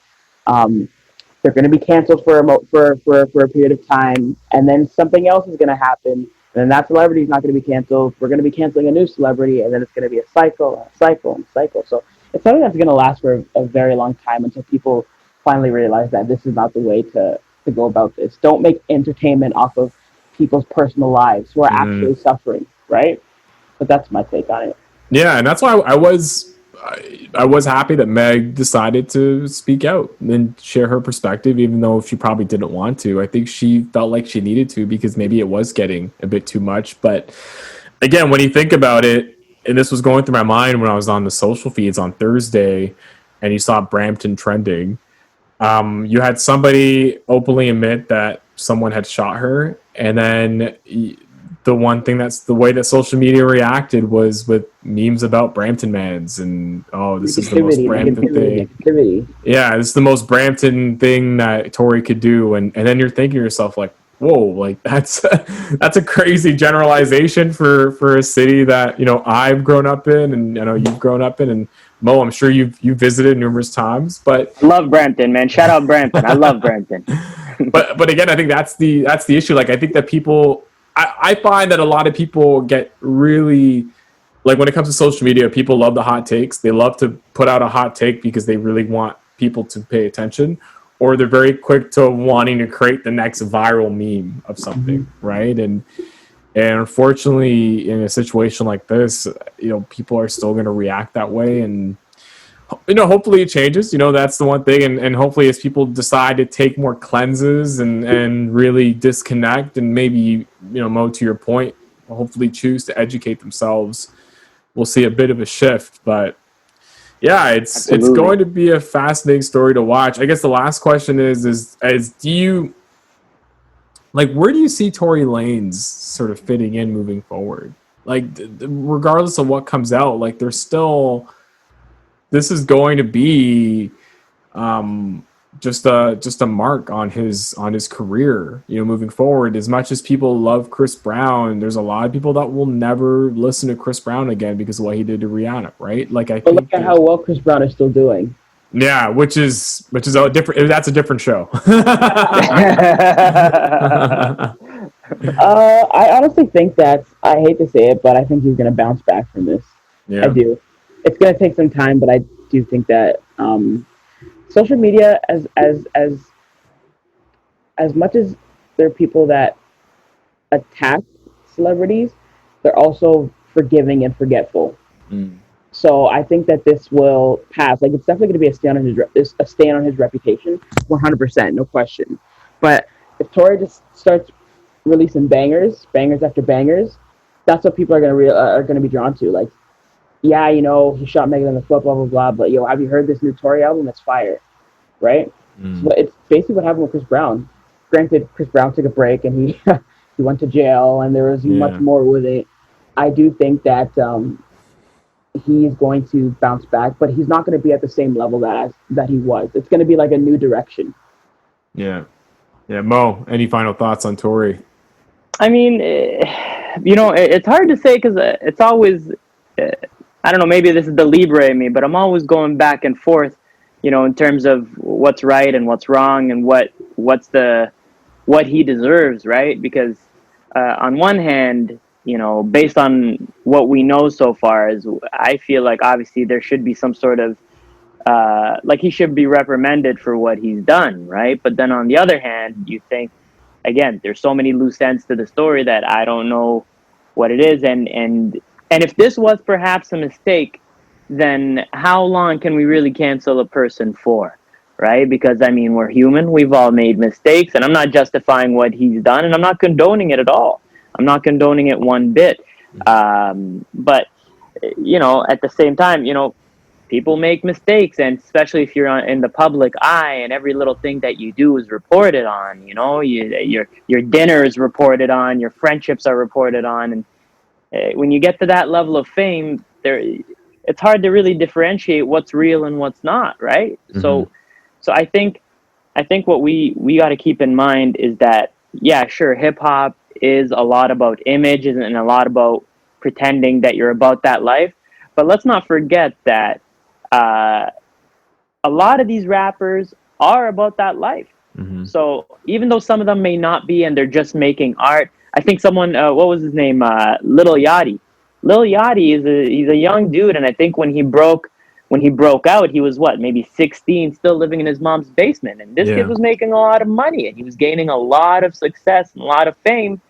They're going to be canceled for a period of time, and then something else is going to happen, and then that celebrity is not going to be canceled. We're going to be canceling a new celebrity, and then it's going to be a cycle, and a cycle, and a cycle. So it's something that's going to last for a very long time until people finally realize that this is not the way to go about this. Don't make entertainment off of people's personal lives who are actually suffering, right? But that's my take on it. Yeah, and that's why I was happy that Meg decided to speak out and share her perspective, even though she probably didn't want to. I think she felt like she needed to, because maybe it was getting a bit too much. But again, when you think about it, and this was going through my mind when I was on the social feeds on Thursday, and you saw Brampton trending, you had somebody openly admit that someone had shot her, and then the one thing that's the way that social media reacted was with memes about Brampton mans and this is the most Brampton thing. Yeah, this is the most Brampton thing that Tory could do, and then you're thinking to yourself like, whoa, like that's a crazy generalization for a city that I've grown up in, and you've grown up in, and Mo, I'm sure you've visited numerous times. But love Brampton, man. Shout out Brampton. I love Brampton. but again, I think that's the issue. Like I think that people, I find that a lot of people get really, like, when it comes to social media, people love the hot takes. They love to put out a hot take because they really want people to pay attention, or they're very quick to wanting to create the next viral meme of something, right? And unfortunately, in a situation like this, people are still going to react that way. And, hopefully it changes. That's the one thing. And hopefully as people decide to take more cleanses and really disconnect, and maybe, Mo, to your point, hopefully choose to educate themselves, we'll see a bit of a shift. But yeah, it's going to be a fascinating story to watch. I guess the last question is do you like, where do you see Tory Lanez sort of fitting in moving forward? Like, regardless of what comes out, like, there's still, this is going to be just a mark on his career, you know, moving forward. As much as people love Chris Brown, there's a lot of people that will never listen to Chris Brown again because of what he did to Rihanna, right? Like, I think look at how well Chris Brown is still doing. Yeah, which is a different. That's a different show. I honestly think that, I hate to say it, but I think he's going to bounce back from this. Yeah. I do. It's going to take some time, but I do think that social media, as much as there are people that attack celebrities, they're also forgiving and forgetful. So I think that this will pass. Like, it's definitely going to be a stain on his reputation, 100%, no question. But if Tory just starts releasing bangers after bangers, that's what people are going to be drawn to. Like, yeah, you know, he shot Megan in the foot, blah blah blah. But yo, have you heard this new Tory album? It's fire, right? So it's basically what happened with Chris Brown. Granted, Chris Brown took a break and he he went to jail, and there was much more with it. I do think that he is going to bounce back, but he's not going to be at the same level that he was. It's going to be like a new direction. Yeah. Mo, any final thoughts on Tory? I mean, you know, it's hard to say because it's always, I don't know, maybe this is the Libra in me, but I'm always going back and forth, you know, in terms of what's right and what's wrong and what he deserves, right? Because on one hand, you know, based on what we know so far, is I feel like obviously there should be some sort of like he should be reprimanded for what he's done, right? But then on the other hand, you think, again, there's so many loose ends to the story that I don't know what it is, and if this was perhaps a mistake, then how long can we really cancel a person for, right? Because I mean, we're human, we've all made mistakes, and I'm not justifying what he's done, and I'm not condoning it at all. I'm not condoning it one bit. But, you know, at the same time, you know, people make mistakes, and especially if you're in the public eye and every little thing that you do is reported on, you know, your dinner is reported on, your friendships are reported on. And when you get to that level of fame, it's hard to really differentiate what's real and what's not, right? So I think what we got to keep in mind is that, yeah, sure, hip hop is a lot about image and a lot about pretending that you're about that life. But let's not forget that a lot of these rappers are about that life. So even though some of them may not be, and they're just making art, I think someone, what was his name? Lil Yachty. Lil Yachty he's a young dude, and I think when he broke out, he was maybe 16, still living in his mom's basement. And this kid was making a lot of money, and he was gaining a lot of success and a lot of fame,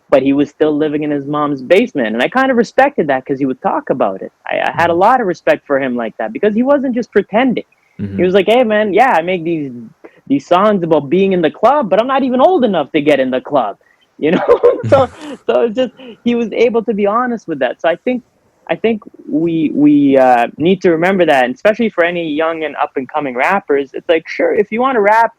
but he was still living in his mom's basement. And I kind of respected that because he would talk about it. I had a lot of respect for him like that, because he wasn't just pretending. He was like, hey man, yeah, I make these songs about being in the club, but I'm not even old enough to get in the club, you know? so it's just, he was able to be honest with that. So I think we need to remember that, and especially for any young and up and coming rappers, it's like, sure, if you want to rap,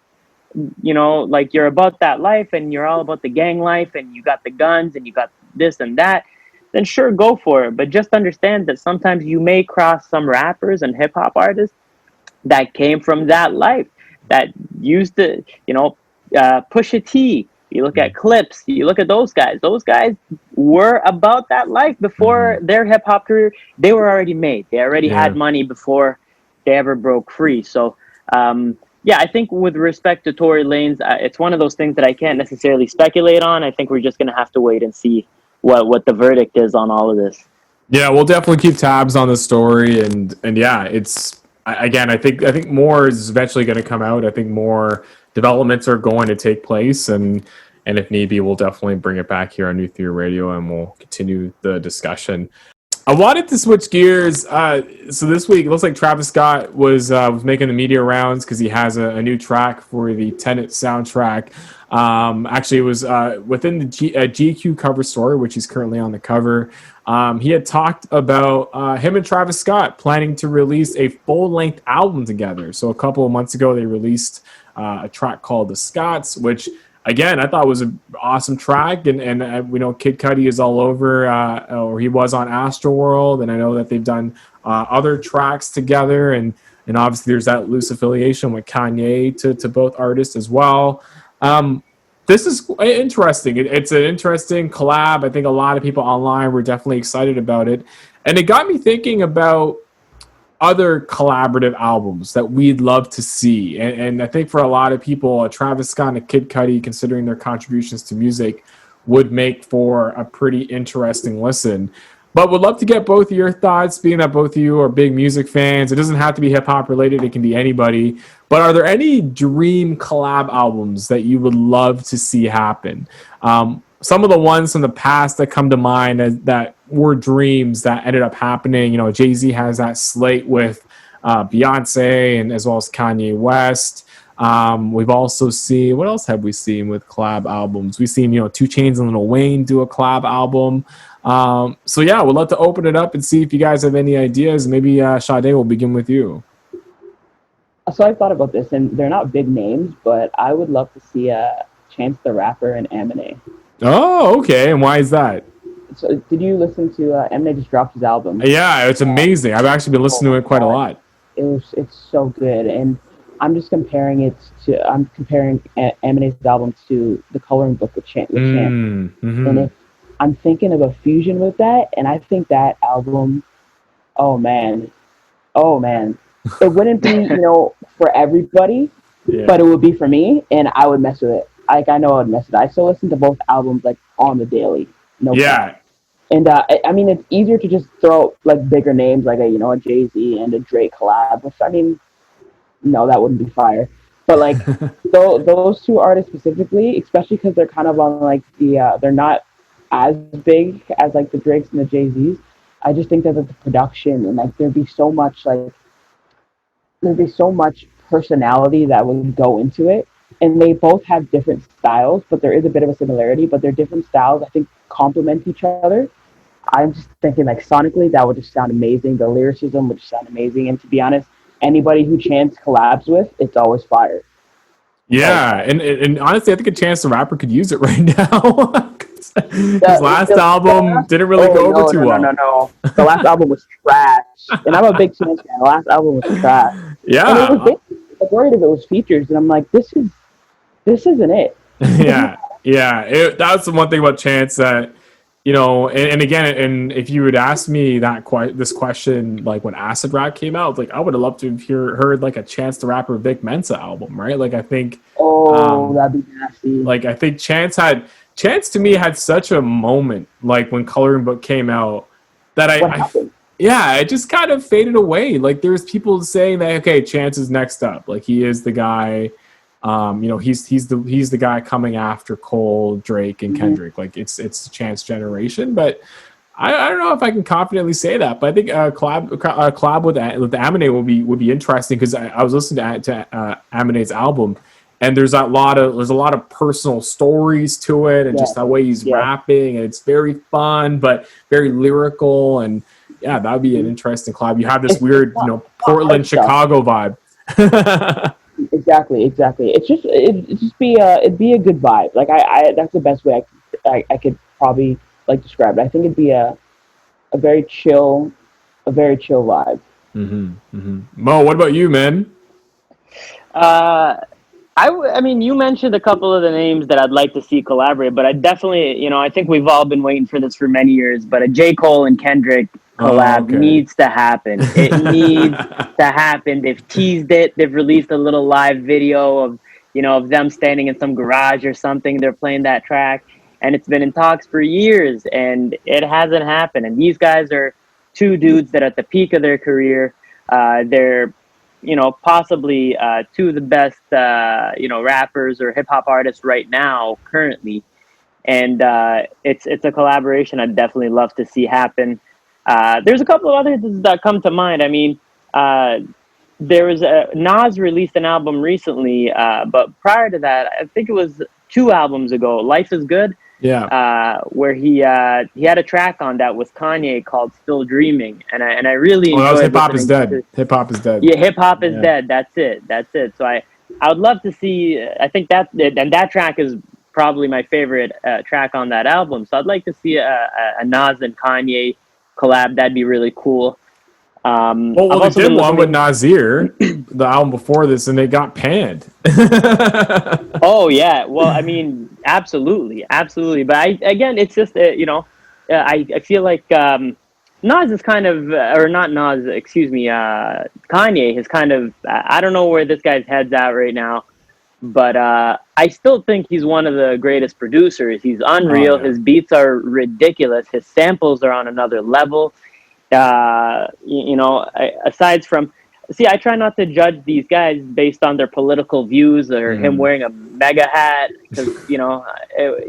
you know, like you're about that life and you're all about the gang life and you got the guns and you got this and that, then sure, go for it. But just understand that sometimes you may cross some rappers and hip hop artists that came from that life, that used to, you know, Pusha T. You look at Clips, you look at those guys were about that life before their hip hop career. They were already made. They already had money before they ever broke free. So, yeah, I think with respect to Tory Lanez, it's one of those things that I can't necessarily speculate on. I think we're just going to have to wait and see what the verdict is on all of this. Yeah, we'll definitely keep tabs on the story, and yeah, it's, again, I think more is eventually going to come out. I think more developments are going to take place, and if need be, we'll definitely bring it back here on New Theory Radio, and we'll continue the discussion. I wanted to switch gears. So this week, it looks like Travis Scott was making the media rounds because he has a new track for the Tenet soundtrack. Actually, it was within the GQ cover story, which he's currently on the cover. He had talked about him and Travis Scott planning to release a full-length album together. So a couple of months ago, they released a track called The Scotts, which again, I thought it was an awesome track, and we know Kid Cudi is all over, or he was on Astroworld, and I know that they've done other tracks together, and obviously there's that loose affiliation with Kanye to both artists as well. This is interesting. It's an interesting collab. I think a lot of people online were definitely excited about it, and it got me thinking about other collaborative albums that we'd love to see. And I think for a lot of people, a Travis Scott and a Kid Cudi, considering their contributions to music, would make for a pretty interesting listen. But would love to get both of your thoughts, being that both of you are big music fans. It doesn't have to be hip-hop related. It can be anybody. But are there any dream collab albums that you would love to see happen? Some of the ones from the past that come to mind that were dreams that ended up happening. You know, Jay-Z has that slate with Beyonce and as well as Kanye West. We've also seen, what else have we seen with collab albums? We've seen, 2 Chainz and Lil Wayne do a collab album. So yeah, we'd love to open it up and see if you guys have any ideas. Maybe Sade, we'll begin with you. So I thought about this, and they're not big names, but I would love to see Chance the Rapper and Eminem. Oh, okay. And why is that? So did you listen to Eminem just dropped his album? Yeah, it's amazing. I've actually been listening to it quite a lot. It's so good, and I'm comparing Eminem's album to the Coloring Book with Chance. Mm-hmm. And if I'm thinking of a fusion with that, and I think that album, oh man, it wouldn't be for everybody, but it would be for me, and I would mess with it. Like, I know I would mess with it. I still listen to both albums like on the daily. Yeah. And I mean, it's easier to just throw like bigger names like a Jay-Z and a Drake collab, which I mean, no, that wouldn't be fire. But like those two artists specifically, especially because they're kind of on like they're not as big as like the Drakes and the Jay-Z's. I just think that the production and like there'd be so much personality that would go into it. And they both have different styles, but there is a bit of a similarity. But their different styles, I think, complement each other. I'm just thinking, like, sonically, that would just sound amazing. The lyricism would just sound amazing. And to be honest, anybody who Chance collabs with, it's always fire. Yeah, and honestly, I think a Chance the Rapper could use it right now. His last album didn't really go over too well. No. The last album was trash. And I'm a big Chance fan. The last album was trash. Yeah. And the majority of it was features. And I'm like, this isn't it. Yeah. That's the one thing about Chance that, and again, and if you would ask me this question, like when Acid Rap came out, like I would have loved to have heard like a Chance the Rapper Vic Mensa album, right? Like I think, that'd be nasty. Like I think Chance to me had such a moment, like when Coloring Book came out, that it just kind of faded away. Like there's people saying that, okay, Chance is next up, like he is the guy. He's the guy coming after Cole, Drake, and Kendrick. Like it's the Chance generation, but I don't know if I can confidently say that. But I think collab with Eminem would be interesting because I was listening to Eminem's album, and there's a lot of personal stories to it, and just the way he's rapping, and it's very fun but very lyrical, and yeah, that would be an interesting collab. You have this weird Portland Chicago vibe. Exactly. It'd be a good vibe. Like I that's the best way I could probably like describe it. I think it'd be a very chill vibe. Mo, what about you, man? I mean, you mentioned a couple of the names that I'd like to see collaborate, but I definitely, I think we've all been waiting for this for many years, but a J. Cole and Kendrick collab needs to happen. It needs to happen. They've teased it. They've released a little live video of them standing in some garage or something. They're playing that track, and it's been in talks for years, and it hasn't happened. And these guys are two dudes that are at the peak of their career. They're possibly two of the best, rappers or hip hop artists right now, currently. And it's a collaboration I'd definitely love to see happen. There's a couple of others that come to mind. I mean, there was Nas released an album recently, but prior to that, I think it was 2 albums ago, Life is Good. Yeah. Where he had a track on that with Kanye called "Still Dreaming," and I really enjoyed. Hip Hop is Dead. Hip Hop is dead. Yeah, Hip Hop is dead. That's it. So I would love to see. I think that track is probably my favorite track on that album. So I'd like to see a Nas and Kanye collab. That'd be really cool. Well, they did one with Nasir, the album before this, and it got panned. Oh yeah, well, I mean, absolutely. But again, it's just I feel like Nas is kind of, or not Nas, excuse me, Kanye is kind of. I don't know where this guy's head's at right now, but I still think he's one of the greatest producers. He's unreal. His beats are ridiculous. His samples are on another level. Aside from, I try not to judge these guys based on their political views or him wearing a mega hat, because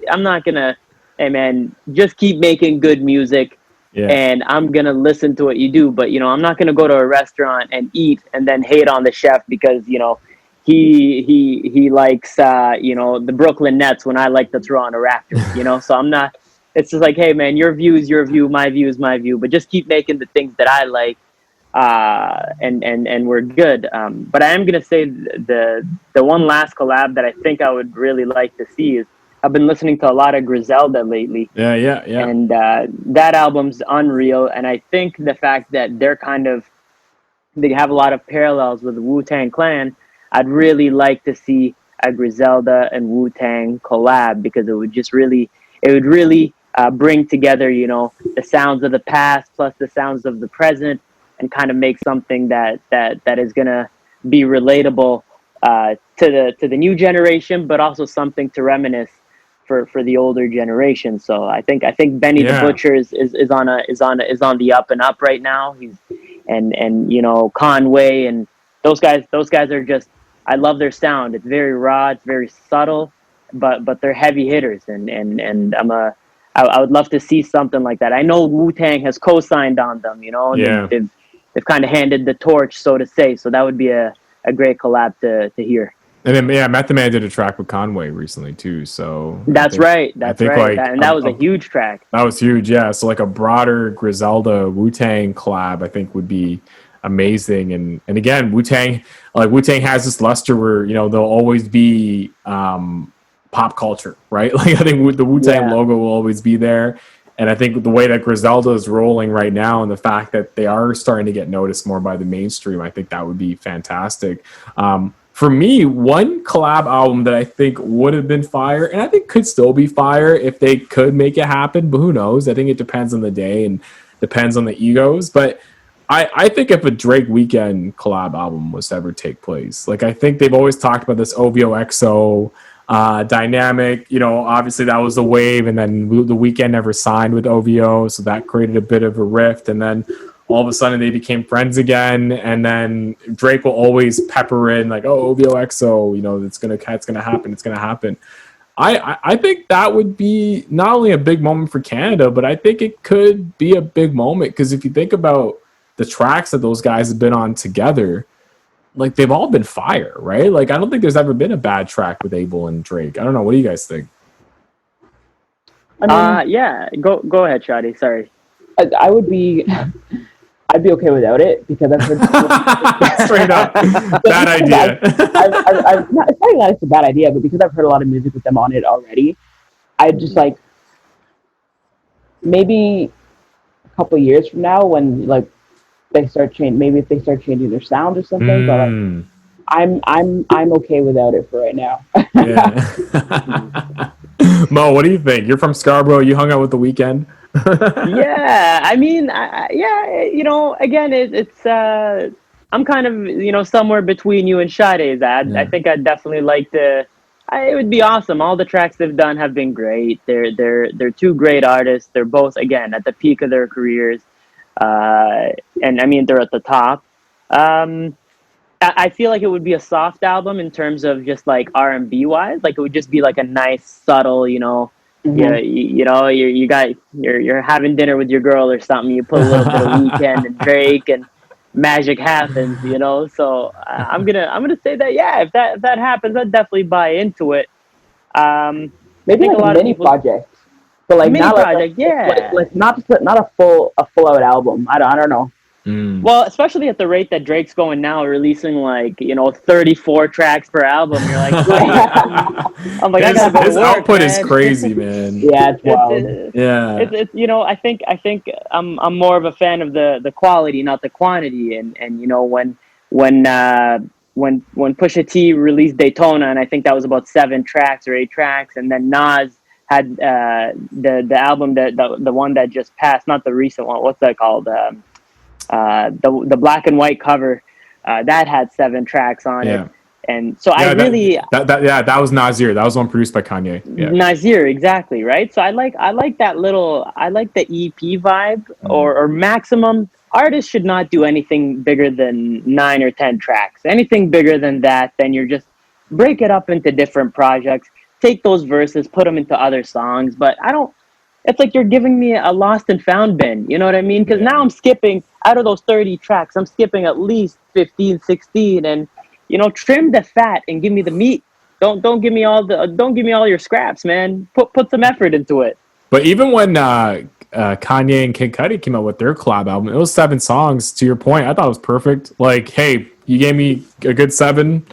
I'm not gonna. Hey man, just keep making good music, and I'm gonna listen to what you do. But I'm not gonna go to a restaurant and eat and then hate on the chef because he likes the Brooklyn Nets when I like the Toronto Raptors. So I'm not. It's just like, hey man, your view is your view, my view is my view, but just keep making the things that I like, and we're good. But I am gonna say the one last collab that I think I would really like to see is, I've been listening to a lot of Griselda lately. Yeah. And that album's unreal, and I think the fact that they have a lot of parallels with the Wu-Tang Clan. I'd really like to see a Griselda and Wu-Tang collab, because it would really bring together, the sounds of the past plus the sounds of the present, and kind of make something that is gonna be relatable to the new generation, but also something to reminisce for the older generation. So I think Benny the Butcher is on the up and up right now. He's and Conway and those guys are just, I love their sound. It's very raw, it's very subtle, but they're heavy hitters, and I would love to see something like that. I know Wu-Tang has co-signed on them, they've kind of handed the torch, so to say. So that would be a great collab to hear. And then Method Man did a track with Conway recently too. So that's right. That was a huge track. That was huge, yeah. So like a broader Griselda Wu-Tang collab, I think would be amazing. And again, Wu-Tang has this luster where they'll always be pop culture, right? Like I think the Wu-Tang logo will always be there. And I think the way that Griselda is rolling right now, and the fact that they are starting to get noticed more by the mainstream, I think that would be fantastic. For me, one collab album that I think would have been fire, and I think could still be fire if they could make it happen, but who knows? I think it depends on the day and depends on the egos. But I think if a Drake Weeknd collab album was to ever take place, like I think they've always talked about this OVO XO dynamic. Obviously that was the wave, and then the Weeknd never signed with OVO, so that created a bit of a rift, and then all of a sudden they became friends again, and then Drake will always pepper in like, oh, OVO XO, it's gonna happen. I think that would be not only a big moment for Canada, but I think it could be a big moment, because if you think about the tracks that those guys have been on together, like they've all been fire, right? Like I don't think there's ever been a bad track with Abel and Drake. I don't know. What do you guys think? Yeah. Go ahead, Shadi. Sorry. I'd be okay without it, because I've heard straight up bad idea. It's not even that it's a bad idea, but because I've heard a lot of music with them on it already, I just like, maybe a couple years from now when like they start changing, maybe if they start changing their sound or something, but like, I'm okay without it for right now. Yeah. Mo, what do you think? You're from Scarborough. You hung out with The Weeknd. Yeah, I mean, again, it's I'm kind of somewhere between you and Sade's. I think I'd definitely like to. It would be awesome. All the tracks they've done have been great. They're two great artists. They're both, again, at the peak of their careers, and I mean they're at the top. I feel like it would be a soft album in terms of just like R&B wise. Like it would just be like a nice, subtle, yeah, you're having dinner with your girl or something. You put a little bit of Weeknd and Drake, and magic happens. So I'm gonna say that if that happens, I'd definitely buy into it. Maybe like a mini project, but like mini project, like not a full out album. I don't know. Well, especially at the rate that Drake's going now, releasing like 34 tracks per album. You're like, wait, I'm like, I gotta go to his work, output is man. crazy, man. Yeah, it's wild. It's I think I'm more of a fan of the quality, not the quantity. And when Pusha T released Daytona, and I think that was about 7 tracks or 8 tracks, and then Nas had the album the one that just passed, not the recent one. What's that called? The black and white cover that had 7 tracks on it. And so I really that was Nasir. That was one produced by Kanye. Yeah. Nasir, exactly, right? So I like that little, I like the EP vibe, or maximum. Artists should not do anything bigger than 9 or 10 tracks. Anything bigger than that, then you're just break it up into different projects. Take those verses, put them into other songs. But I don't. It's like you're giving me a lost and found bin. You know what I mean? Because now I'm skipping out of those 30 tracks. I'm skipping at least 15, 16, and trim the fat and give me the meat. Don't give me all your scraps, man. Put some effort into it. But even when Kanye and Kid Cudi came out with their collab album, it was 7 songs. To your point, I thought it was perfect. Like, hey, you gave me a good 7.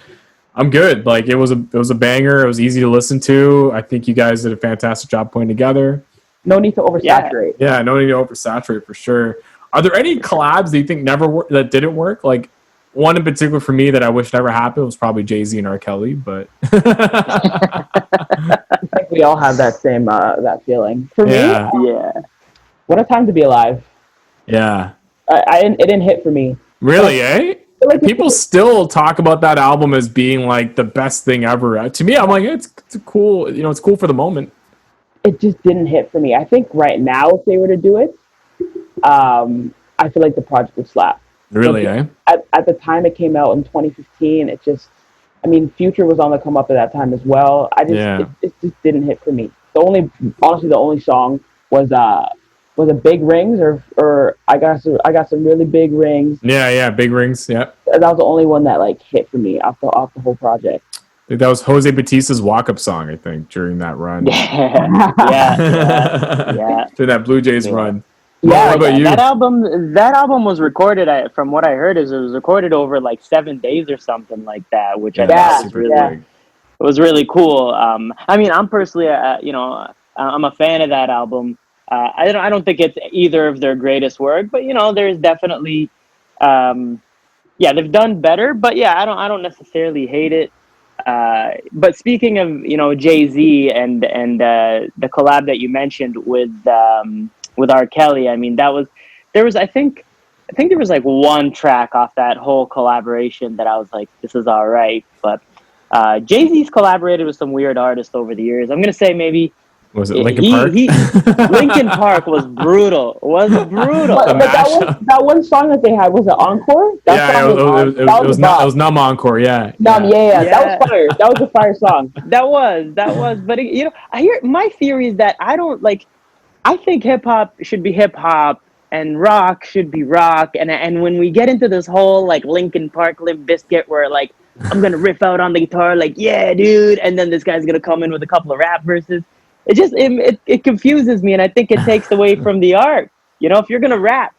I'm good. Like, it was a banger. It was easy to listen to. I think you guys did a fantastic job putting together. No need to oversaturate. Yeah, no need to oversaturate for sure. Are there any collabs that you think that didn't work? Like, one in particular for me that I wish never happened was probably Jay-Z and R. Kelly, but I think we all have that same that feeling. For me, what a time to be alive. Yeah, it didn't hit for me. Really, like people still talk about that album as being like the best thing ever. To me, I'm like, it's cool. It's cool for the moment. It just didn't hit for me. I think right now, if they were to do it, I feel like the project would slap. Really, At the time it came out in 2015, Future was on the come up at that time as well. It just didn't hit for me. The only song was a Big Rings or I got some really big rings. Yeah, Big Rings. Yeah, that was the only one that like hit for me off the whole project. I think that was Jose Batista's walk-up song, I think, during that run. Yeah. During that Blue Jays run. Yeah, what about you? That album was recorded, from what I heard, it was recorded over like 7 days or something like that, which I thought was really cool. I'm personally, I'm a fan of that album. I don't think it's either of their greatest work, but there's definitely, they've done better. But I don't necessarily hate it. But speaking of Jay-Z and the collab that you mentioned with R. Kelly, I think there was like 1 track off that whole collaboration that I was like, this is all right. But Jay-Z's collaborated with some weird artists over the years. I'm gonna say maybe. Was it Linkin Park? Linkin Park was brutal. But that one song that they had, was it Encore? It was Numb Encore. Yeah. Numb, yeah. That was fire. That was a fire song. That was. But I hear my theory is that I don't like. I think hip hop should be hip hop and rock should be rock. And when we get into this whole like Linkin Park, Limp Bizkit, where like I'm gonna riff out on the guitar, like yeah, dude, and then this guy's gonna come in with a couple of rap verses. It just it confuses me, and I think it takes away from the art. If you're gonna rap,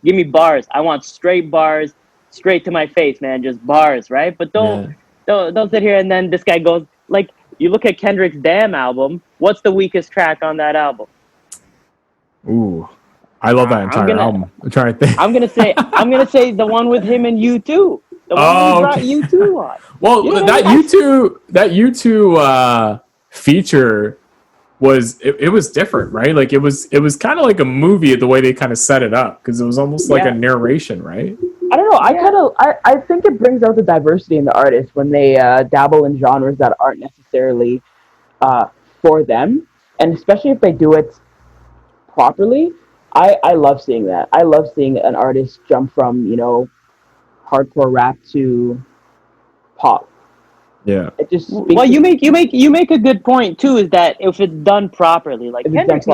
give me bars. I want straight bars, straight to my face, man. Just bars, right? But don't sit here and then this guy goes like, you look at Kendrick's Damn album. What's the weakest track on that album? Ooh, I love that entire album. I'm trying to think. I'm gonna say the one with him and U2. The one brought U2 on. Well, that U2 feature was it was different, right? Like it was kind of like a movie the way they kind of set it up, because it was almost like a narration, right? I don't know. I think it brings out the diversity in the artists when they dabble in genres that aren't necessarily for them, and especially if they do it properly. I love seeing that. I love seeing an artist jump from hardcore rap to pop. Yeah. It just you make a good point too. Is that if it's done properly, like Kendrick's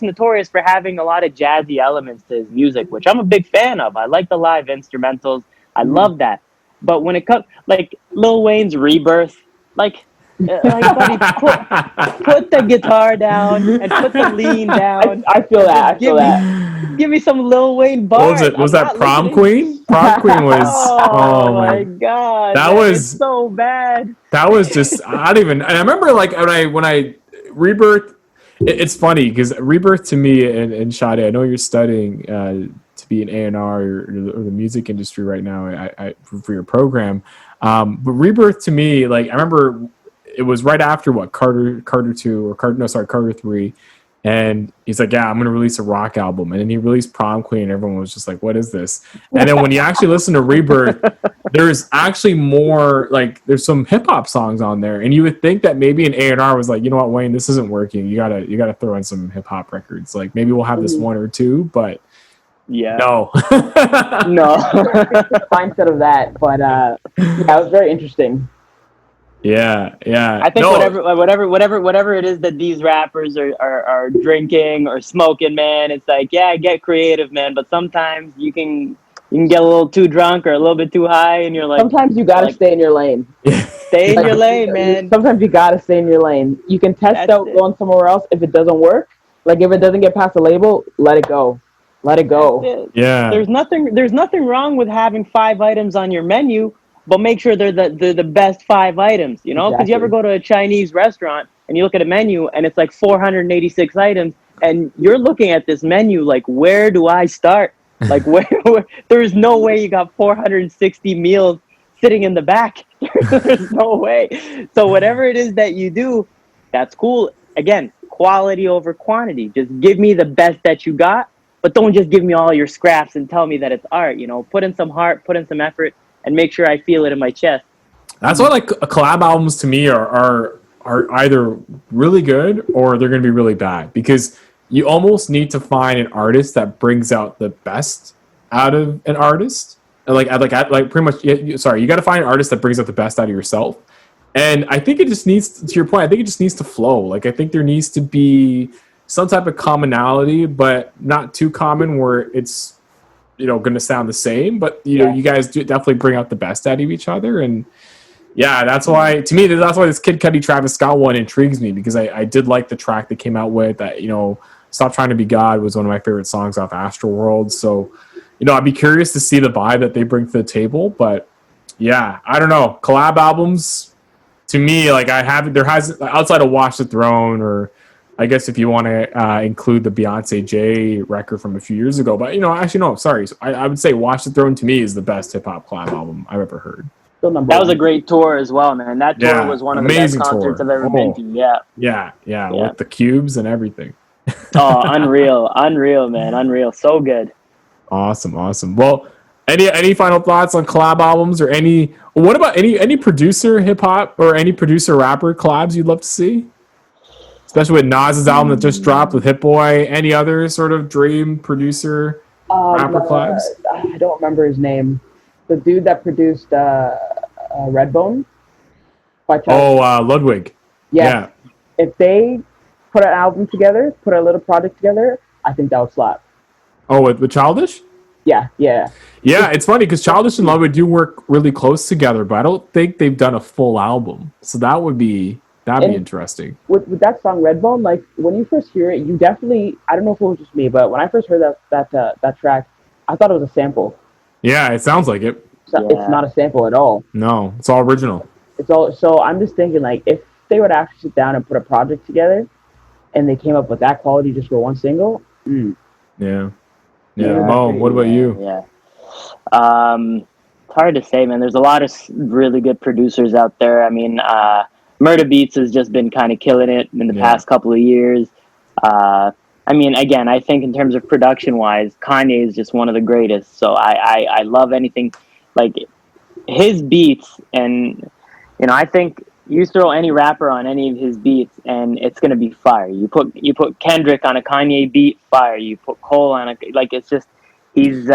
notorious for having a lot of jazzy elements to his music, which I'm a big fan of. I like the live instrumentals. I love that. But when it comes like Lil Wayne's Rebirth, like Like, buddy, put the guitar down and put the lean down. I feel that. I Give feel me, that. give me some Lil Wayne What bars. was it? Was I'm that not Prom listening. Queen? Prom Queen was. Oh Oh my my. god, That man, was. it's so bad. That was just. I don't even. And I remember like when I Rebirth. It's funny because Rebirth to me and Sade, I know you're studying to be an A&R or the music industry right now. For your program, but Rebirth to me, like I remember, it was right after what Carter 2 or Carter 3, and he's like, yeah, I'm gonna release a rock album, and then he released Prom Queen, and everyone was just like, what is this? And then when you actually listen to Rebirth, there's actually more, like there's some hip hop songs on there, and you would think that maybe an A&R was like, you know what, Wayne, this isn't working. You gotta throw in some hip hop records. Like maybe we'll have this one or two, but Yeah. no. No, mindset of that, but yeah, it was very interesting. Yeah. I think whatever it is that these rappers are drinking or smoking, man, it's like, yeah, get creative, man, but sometimes you can get a little too drunk or a little bit too high, and you're like, Sometimes you gotta stay in your lane. stay in your lane, man. Sometimes you gotta stay in your lane. You can test That's out it. going somewhere else. If it doesn't work, like if it doesn't get past the label, let it go. Let it go. That's it. Yeah. There's nothing wrong with having 5 items on your menu, but make sure they're the best 5 items, you know? Because you ever Exactly. go to a Chinese restaurant and you look at a menu and it's like 486 items, and you're looking at this menu like, where do I start? Like, where there's no way you got 460 meals sitting in the back. There's no way. So whatever it is that you do, that's cool. Again, quality over quantity. Just give me the best that you got, but don't just give me all your scraps and tell me that it's art. You know, put in some heart, put in some effort, and make sure I feel it in my chest. That's why like collab albums to me are either really good or they're going to be really bad, because you almost need to find an artist that brings out the best out of an artist. Like pretty much. You got to find an artist that brings out the best out of yourself. And I think it just needs, to your point, I think it just needs to flow. Like I think there needs to be some type of commonality, but not too common where it's, going to sound the same. But you guys do definitely bring out the best out of each other. And yeah, that's why to me that's why this Kid Cudi Travis Scott one intrigues me, because I did like the track that came out with that. Stop Trying to Be God was one of my favorite songs off Astroworld. So I'd be curious to see the vibe that they bring to the table. But yeah, I don't know, collab albums to me, like there hasn't, outside of Watch the Throne, or I guess if you want to include the Beyonce J record from a few years ago. But, actually, no, sorry. I would say Watch the Throne to me is the best hip-hop collab album I've ever heard. Still number That was one. a great tour as well, man. That tour was one of the best amazing concerts tour. I've ever been to. Yeah. Yeah, with the cubes and everything. Oh, unreal, man. Unreal. So good. Awesome. Well, any final thoughts on collab albums, or what about any producer hip-hop or any producer rapper collabs you'd love to see? Especially with Nas's album that just dropped with Hit Boy. Any other sort of dream producer rapper collabs? I don't remember his name. The dude that produced Redbone. Ludwig. Yes. Yeah. If they put an album together, put a little project together, I think that would slap. Oh, with Childish? Yeah. Yeah, it's funny because Childish and Ludwig do work really close together, but I don't think they've done a full album. So that'd be interesting. With that song Redbone, like when you first hear it, you definitely, I don't know if it was just me, but when I first heard that track, I thought it was a sample. Yeah, it sounds like it. It's not a sample at all. No, it's all original. It's all. So I'm just thinking, like, if they would actually sit down and put a project together, and they came up with that quality just for one single. Yeah. Mo, what about you? Yeah. It's hard to say, man. There's a lot of really good producers out there. I mean, Murda Beats has just been kind of killing it in the past couple of years. I mean, again, I think in terms of production-wise, Kanye is just one of the greatest. So I love anything like his beats, and I think you throw any rapper on any of his beats, and it's gonna be fire. You put Kendrick on a Kanye beat, fire. You put Cole on it's just he's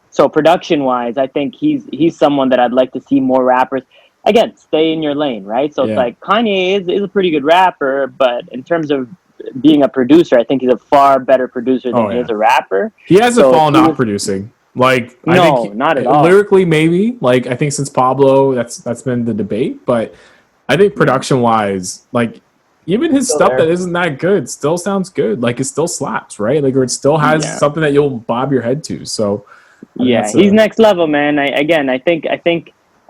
so production-wise, I think he's someone that I'd like to see more rappers. Again, stay in your lane, right? So it's like Kanye is a pretty good rapper, but in terms of being a producer, I think he's a far better producer than he is a rapper. He hasn't fallen off producing. Like, no, I think not at all. Lyrically, maybe. Like, I think since Pablo, that's been the debate. But I think production wise, like even his Still stuff there. that isn't that good still sounds good. Like it still slaps, right? Like or it still has Yeah. something that you'll bob your head to. So I think Yeah, that's he's next level, man. I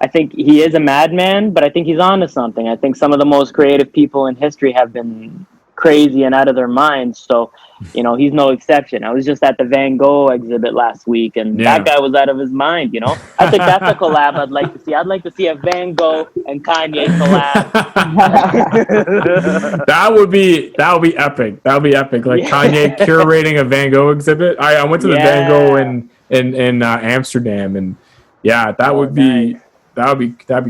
think he is a madman, but I think he's onto something. I think some of the most creative people in history have been crazy and out of their minds. So, he's no exception. I was just at the Van Gogh exhibit last week, and Yeah. that guy was out of his mind. I think that's a collab I'd like to see. I'd like to see a Van Gogh and Kanye collab. That would be epic. That would be epic. Like Yeah. Kanye curating a Van Gogh exhibit. I went to the Van Gogh in Amsterdam, and yeah, that'd be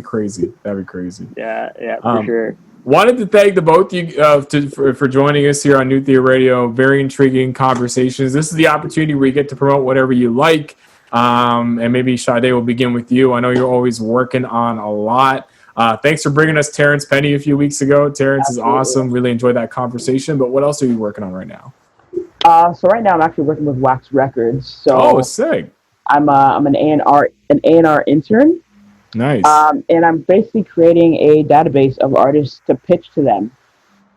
crazy. That'd be crazy. Yeah, for sure. Wanted to thank the both of you for joining us here on New Theory Radio. Very intriguing conversations. This is the opportunity where you get to promote whatever you like. And maybe Sade will begin with you. I know you're always working on a lot. Thanks for bringing us Terrence Penny a few weeks ago. Terrence is awesome. Really enjoyed that conversation. But what else are you working on right now? So right now I'm actually working with Wax Records. So Oh, sick. I'm an A&R intern. Nice. And I'm basically creating a database of artists to pitch to them.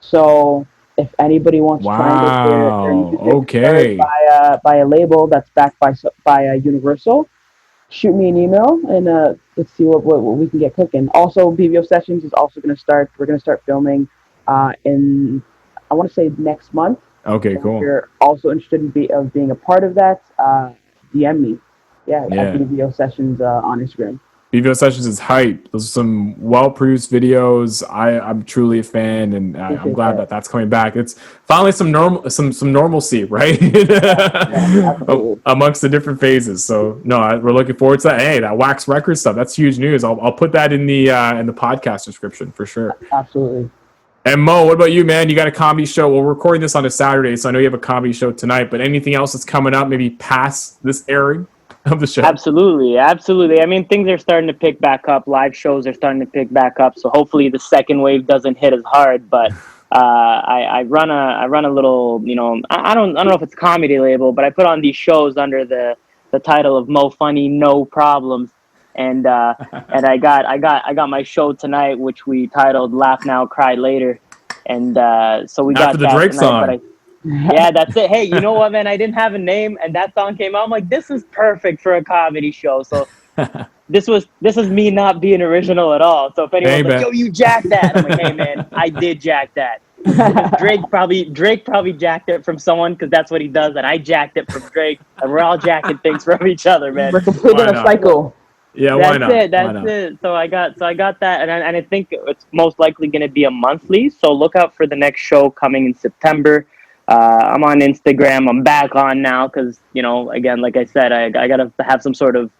So if anybody wants to try and get their music heard by a label that's backed by Universal, shoot me an email and let's see what we can get cooking. Also, BVO Sessions is also going to start. We're going to start filming in, I want to say, next month. Okay, cool. If you're also interested in being a part of that, DM me. Yeah. At BVO Sessions on Instagram. BVO Sessions is hype. Those are some well-produced videos. I'm truly a fan, and I'm glad that that's coming back. It's finally some normalcy, right? Amongst the different phases. So no, we're looking forward to that. Hey, that Wax Records stuff, that's huge news. I'll put that in the podcast description for sure. Absolutely. And Mo, what about you, man? You got a comedy show. We're recording this on a Saturday, so I know you have a comedy show tonight. But anything else that's coming up, maybe past this airing of the show? Absolutely. I mean, things are starting to pick back up. Live shows are starting to pick back up. So hopefully the second wave doesn't hit as hard. But I run a little, I don't know if it's a comedy label, but I put on these shows under the title of Mo Funny No Problems. And I got my show tonight, which we titled Laugh Now, Cry Later. And so we got after the Drake song. Yeah, that's it. Hey, you know what, man? I didn't have a name, and that song came out. I'm like, this is perfect for a comedy show. So this is me not being original at all. So if anyone's like, yo, you jacked that, I'm like, hey, man, I did jack that. Drake probably jacked it from someone because that's what he does, and I jacked it from Drake, and we're all jacking things from each other, man. We're completing a cycle. Yeah, why not? That's it. So I got that, and I think it's most likely going to be a monthly. So look out for the next show coming in September. I'm on Instagram. I'm back on now because, again, like I said, I got to have some sort of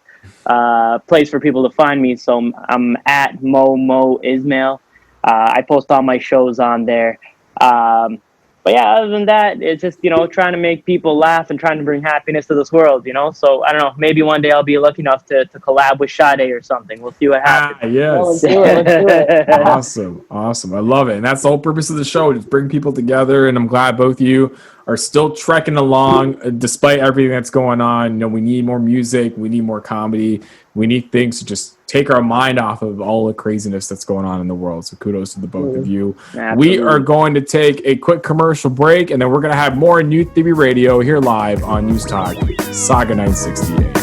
place for people to find me. So I'm at Mo Ismail. I post all my shows on there. But yeah, other than that, it's just, trying to make people laugh and trying to bring happiness to this world, So I don't know, maybe one day I'll be lucky enough to collab with Sade or something. We'll see what happens. Yes. Let's do it. Awesome. I love it. And that's the whole purpose of the show, just bring people together. And I'm glad both of you are still trekking along despite everything that's going on. We need more music. We need more comedy. We need things to just take our mind off of all the craziness that's going on in the world. So kudos to the both of you. Absolutely. We are going to take a quick commercial break, and then we're going to have more New Theory Radio here live on News Talk, Saga 968.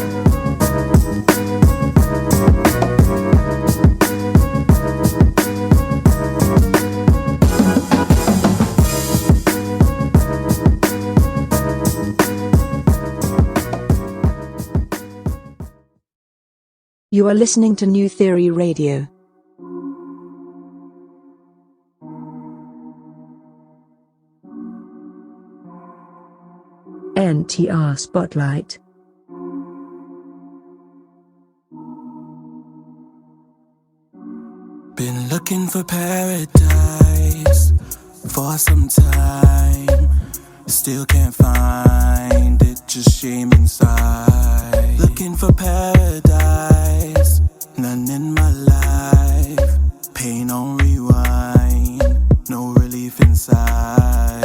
You are listening to New Theory Radio. NTR Spotlight. Been looking for paradise for some time. Still can't find it, just shame inside. Looking for paradise, none in my life. Pain on rewind, no relief inside.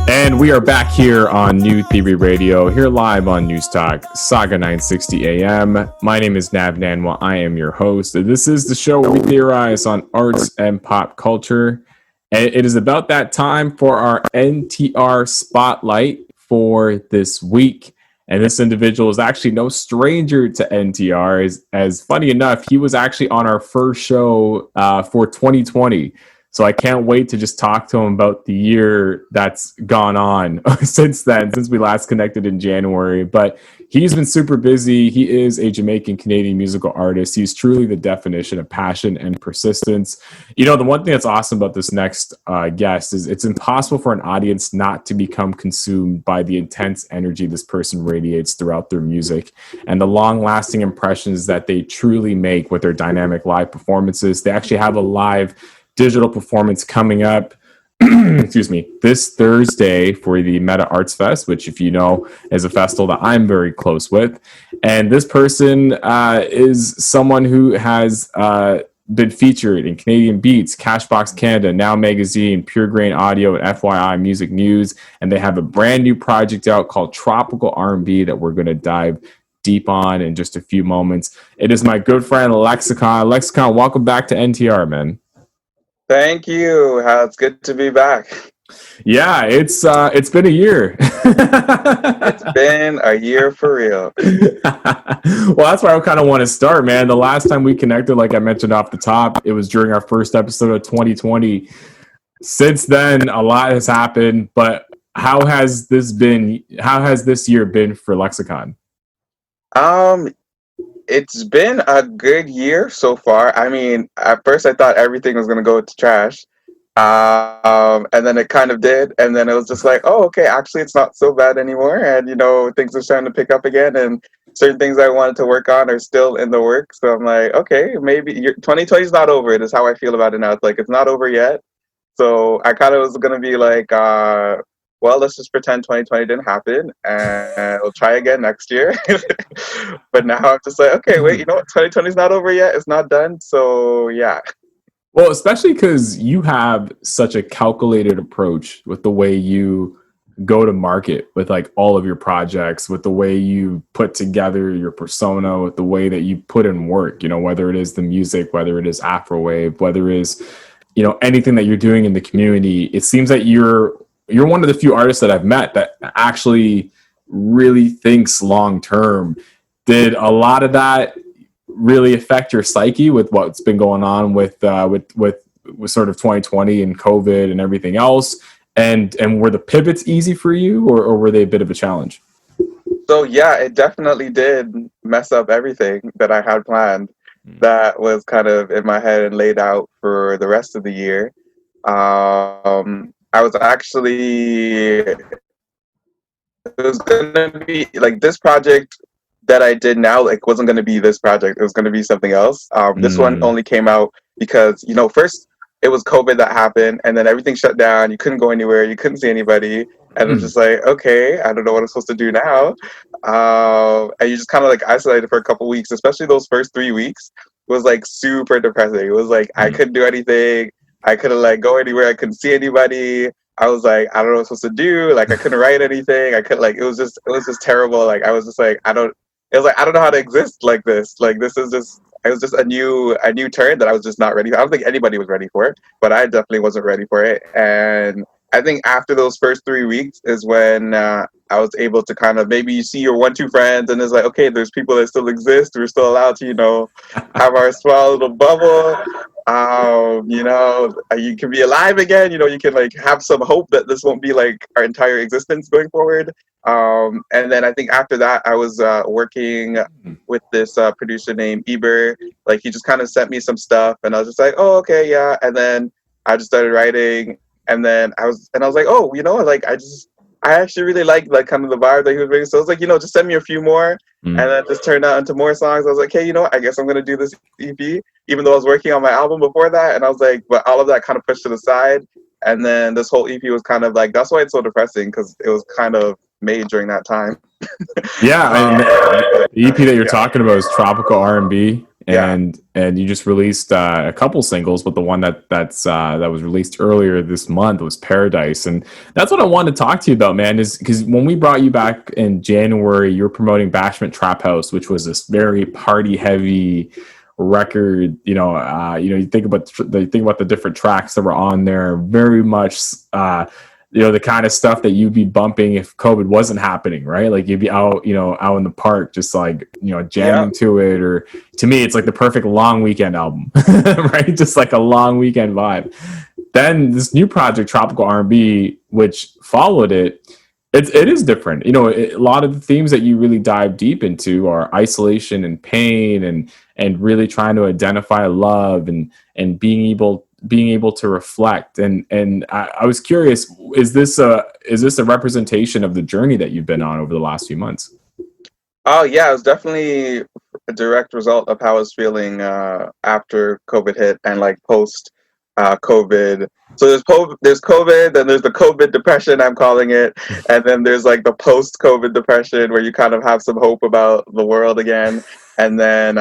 And we are back here on New Theory Radio, here live on News Talk, Saga 960 AM. My name is Nav Nanwa. I am your host. This is the show where we theorize on arts and pop culture. And it is about that time for our NTR Spotlight for this week. And this individual is actually no stranger to NTR. As funny enough, he was actually on our first show for 2020. So I can't wait to just talk to him about the year that's gone on since then, since we last connected in January. But he's been super busy. He is a Jamaican Canadian musical artist. He's truly the definition of passion and persistence. You know, the one thing that's awesome about this next guest is it's impossible for an audience not to become consumed by the intense energy this person radiates throughout their music and the long-lasting impressions that they truly make with their dynamic live performances. They actually have a live digital performance coming up excuse me, this Thursday for the Meta Arts Fest, which, if you know, is a festival that I'm very close with. And this person is someone who has been featured in Canadian Beats, Cashbox Canada, Now Magazine, Pure Grain Audio, and FYI Music News. And they have a brand new project out called Tropical R&B that we're going to dive deep on in just a few moments. It is my good friend Lexxicon. Lexxicon, welcome back to NTR, man. Thank you. It's good to be back. Yeah, it's been a year. It's been a year for real. Well, that's where I kind of want to start, man. The last time we connected, like I mentioned off the top, it was during our first episode of 2020. Since then, a lot has happened, but how has this year been for Lexxicon? It's been a good year so far. I mean, at first I thought everything was going to go to trash. And then it kind of did. And then it was just like, oh, okay, actually it's not so bad anymore. And, you know, things are starting to pick up again. And certain things I wanted to work on are still in the works. So I'm like, okay, maybe 2020 is not over. It is how I feel about it now. It's like, it's not over yet. So I kind of was going to be like, well, let's just pretend 2020 didn't happen and we'll try again next year. But now I'm just like, okay, wait, you know what? 2020 is not over yet. It's not done. So yeah. Well, especially because you have such a calculated approach with the way you go to market with like all of your projects, with the way you put together your persona, with the way that you put in work, you know, whether it is the music, whether it is Afrowave, whether it is, you know, anything that you're doing in the community. It seems that you're one of the few artists that I've met that actually really thinks long term. Did a lot of that really affect your psyche with what's been going on with sort of 2020 and COVID and everything else? And were the pivots easy for you, or were they a bit of a challenge? So yeah, it definitely did mess up everything that I had planned. That was kind of in my head and laid out for the rest of the year. I was actually, it was going to be like this project that I did now, like wasn't going to be this project. It was going to be something else. This one only came out because, you know, first it was COVID that happened and then everything shut down. You couldn't go anywhere. You couldn't see anybody. And it was just like, okay, I don't know what I'm supposed to do now. And you just kind of like isolated for a couple weeks, especially those first 3 weeks was like super depressing. It was like, I couldn't do anything. I couldn't like go anywhere. I couldn't see anybody. I was like, I don't know what I'm supposed to do. Like I couldn't write anything. I could like, it was just terrible. Like I was just like, I don't know how to exist like this. Like it was just a new turn that I was just not ready for. I don't think anybody was ready for it, but I definitely wasn't ready for it. And I think after those first 3 weeks is when I was able to kind of, maybe you see your 1-2 friends and it's like, okay, there's people that still exist. We're still allowed to, you know, have our small little bubble. You know, you can be alive again. You know, you can like have some hope that this won't be like our entire existence going forward. And then I think after that, I was working with this producer named Eber. Like he just kind of sent me some stuff and I was just like, oh, okay, yeah. And then I just started writing. And then I was like, oh, you know, like I actually really liked like kind of the vibe that he was bringing. So I was like, you know, just send me a few more. And then just turned out into more songs. I was like, hey, you know what? I guess I'm going to do this EP, even though I was working on my album before that. And I was like, but all of that kind of pushed to the side. And then this whole EP was kind of like, that's why it's so depressing, because it was kind of made during that time. Yeah. And the EP that you're talking about is Tropical R&B. and you just released a couple singles, but the one that was released earlier this month was Paradise, and that's what I wanted to talk to you about, man. Is because when we brought you back in January, you were promoting Bashment Trap House, which was this very party heavy record. You think about the different tracks that were on there, very much the kind of stuff that you'd be bumping if COVID wasn't happening, right? Like you'd be out in the park, just like, jamming to it. Or to me, it's like the perfect long weekend album, right? Just like a long weekend vibe. Then this new project, Tropical R&B, which followed it, it is different. A lot of the themes that you really dive deep into are isolation and pain and really trying to identify love and being able to reflect. And I was curious, is this a representation of the journey that you've been on over the last few months? Oh yeah, it was definitely a direct result of how I was feeling after COVID hit and like post COVID. So there's COVID, then there's the COVID depression, I'm calling it, and then there's like the post-COVID depression where you kind of have some hope about the world again, and then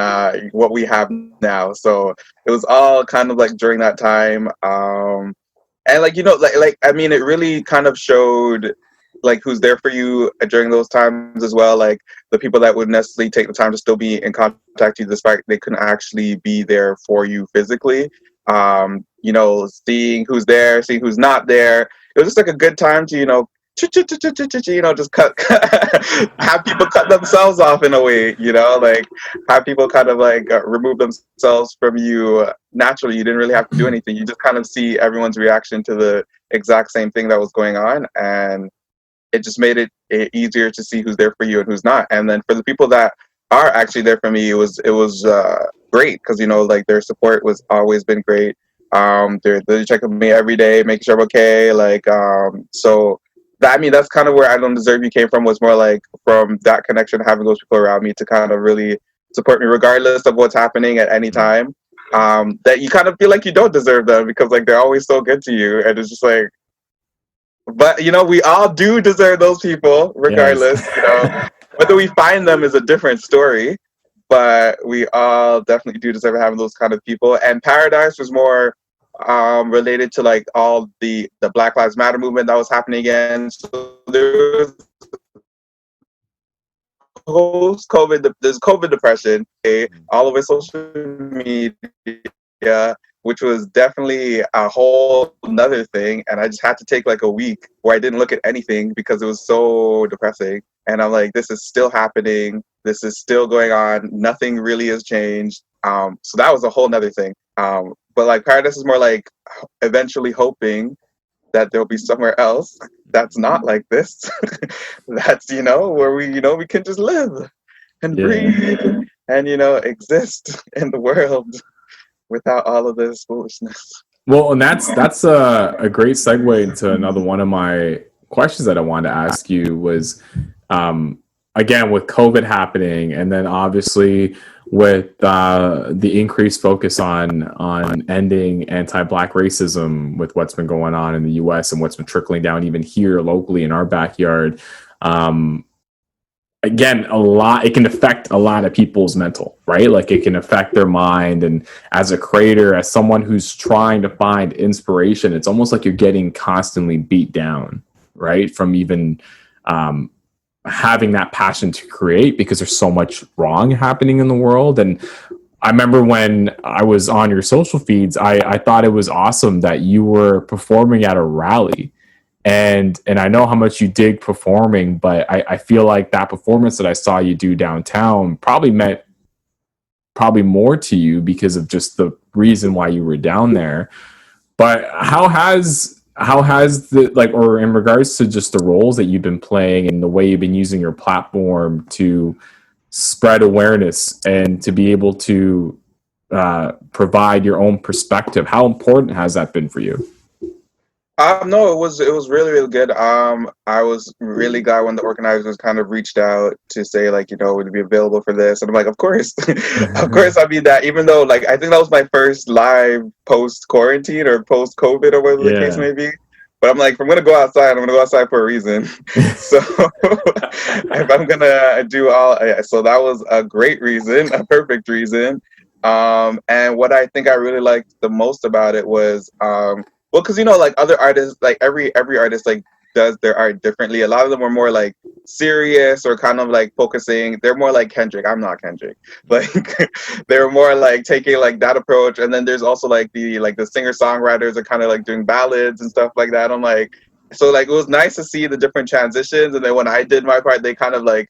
what we have now. So it was all kind of like during that time, and it really kind of showed like who's there for you during those times as well. Like the people that would necessarily take the time to still be in contact with you despite they couldn't actually be there for you physically. Seeing who's there, seeing who's not there. It was just like a good time to, just have people cut themselves off in a way, like have people kind of like remove themselves from you naturally. You didn't really have to do anything. You just kind of see everyone's reaction to the exact same thing that was going on. And it just made it easier to see who's there for you and who's not. And then for the people that are actually there for me, it was great because, their support was always been great. They're checking me every day, making sure I'm okay. That's kind of where I Don't Deserve You came from, was more like from that connection, having those people around me to kind of really support me regardless of what's happening at any time. That you kind of feel like you don't deserve them because like they're always so good to you, and it's just like, but we all do deserve those people regardless. Yes. Whether we find them is a different story, but we all definitely do deserve having those kind of people. And Paradise was more related to like all the Black Lives Matter movement that was happening again. So there was post-COVID, there's COVID depression all over social media, which was definitely a whole another thing. And I just had to take like a week where I didn't look at anything because it was so depressing. And I'm like, this is still happening. This is still going on. Nothing really has changed. So that was a whole nother thing. But like Paradise is more like eventually hoping that there'll be somewhere else that's not like this. That's, where we can just live and breathe and, exist in the world without all of this foolishness. Well, and that's a great segue into another one of my questions that I wanted to ask you was, again, with COVID happening, and then obviously with the increased focus on ending anti-Black racism with what's been going on in the U.S. and what's been trickling down even here locally in our backyard. Again, it can affect a lot of people's mental, right? Like it can affect their mind. And as a creator, as someone who's trying to find inspiration, it's almost like you're getting constantly beat down, right? From even having that passion to create, because there's so much wrong happening in the world. And I remember when I was on your social feeds, I thought it was awesome that you were performing at a rally. And I know how much you dig performing, but I feel like that performance that I saw you do downtown probably meant more to you because of just the reason why you were down there. But how has or in regards to just the roles that you've been playing and the way you've been using your platform to spread awareness and to be able to provide your own perspective, how important has that been for you? No, it was really, really good. I was really glad when the organizers kind of reached out to say like, would it be available for this? And I'm like, of course, of course I'll be that, even though like, I think that was my first live post quarantine or post COVID or whatever the case may be. But I'm like, if I'm going to go outside, I'm going to go outside for a reason. So if I'm going to do so that was a great reason, a perfect reason. And what I think I really liked the most about it was, well, because like other artists, like every artist like does their art differently. A lot of them are more like serious or kind of like focusing. They're more like Kendrick. I'm not Kendrick. Like they're more like taking like that approach. And then there's also like the singer songwriters are kind of like doing ballads and stuff like that. I'm like, so like it was nice to see the different transitions. And then when I did my part, they kind of like,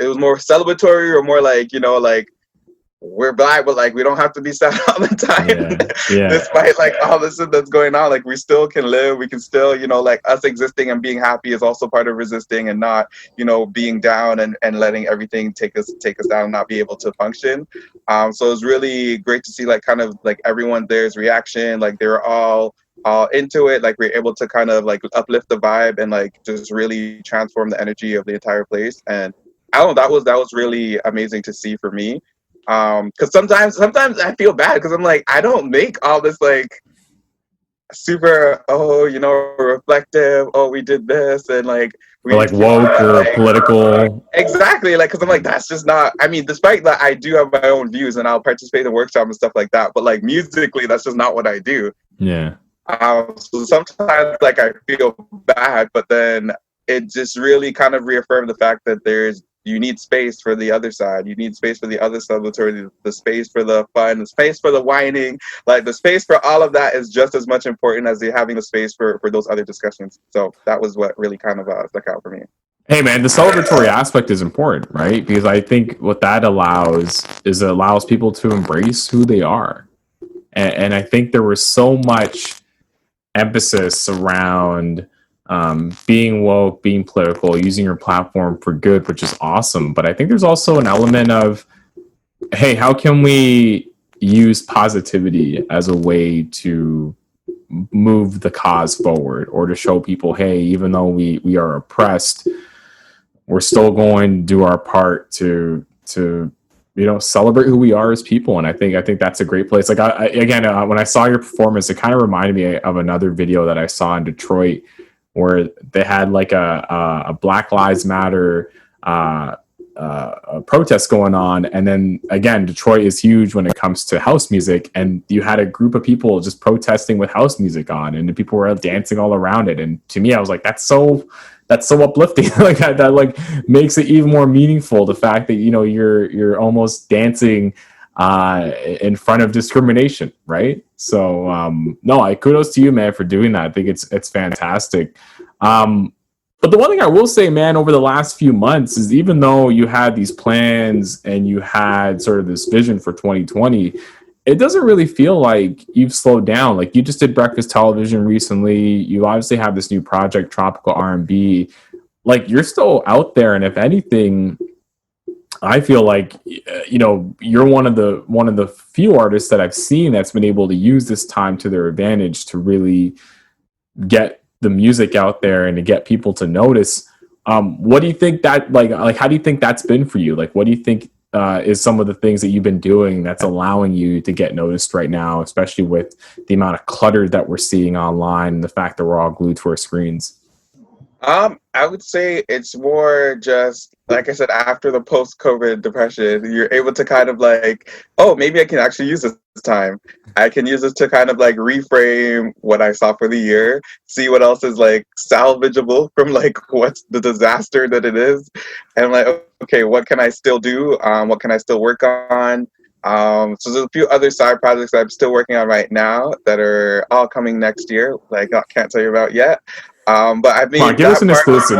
it was more celebratory or more like, like, we're black, but like we don't have to be sad all the time. Yeah. Despite like all this that's going on, like we still can live. We can still, like us existing and being happy is also part of resisting and not, being down and letting everything take us down and not be able to function. So it was really great to see like kind of like everyone there's reaction. Like they were all into it. Like we were able to kind of like uplift the vibe and like just really transform the energy of the entire place. And I don't know, that was really amazing to see for me. Because sometimes I feel bad because I'm like, I don't make all this like super reflective, we did this and like we or like woke or like, political. Exactly, like because I'm like, that's just not, I mean, despite that I do have my own views and I'll participate in workshops and stuff like that, but like musically that's just not what I do. So sometimes like I feel bad, but then it just really kind of reaffirmed the fact that you need space for the other side. You need space for the other celebratory, the space for the fun, the space for the whining. Like the space for all of that is just as much important as having the space for those other discussions. So that was what really kind of stuck out for me. Hey man, the celebratory aspect is important, right? Because I think what that allows is it allows people to embrace who they are. And I think there was so much emphasis around being woke, being political, using your platform for good, which is awesome. But I think there's also an element of, hey, how can we use positivity as a way to move the cause forward or to show people, hey, even though we are oppressed, we're still going to do our part to celebrate who we are as people. And I think that's a great place. Like when I saw your performance, it kind of reminded me of another video that I saw in Detroit where they had like a Black Lives Matter a protest going on. And then again, Detroit is huge when it comes to house music. And you had a group of people just protesting with house music on and the people were dancing all around it. And to me, I was like, that's so uplifting. Like that like makes it even more meaningful. The fact that, you're almost dancing in front of discrimination, right? So no, kudos to you, man, for doing that. I think it's fantastic. But the one thing I will say, man, over the last few months is even though you had these plans and you had sort of this vision for 2020, it doesn't really feel like you've slowed down. Like you just did Breakfast Television recently. You obviously have this new project, Tropical R&B. Like you're still out there, and if anything, I feel like you're one of the few artists that I've seen that's been able to use this time to their advantage to really get the music out there and to get people to notice. What do you think that like how do you think that's been for you? Like what do you think is some of the things that you've been doing that's allowing you to get noticed right now, especially with the amount of clutter that we're seeing online and the fact that we're all glued to our screens? I would say it's more just, like I said, after the post-COVID depression, you're able to kind of like, maybe I can actually use this time. I can use this to kind of like reframe what I saw for the year, see what else is like salvageable from like what's the disaster that it is. And I'm like, okay, what can I still do? What can I still work on? So there's a few other side projects that I'm still working on right now that are all coming next year. Like I can't tell you about yet. But I mean, give us an exclusive.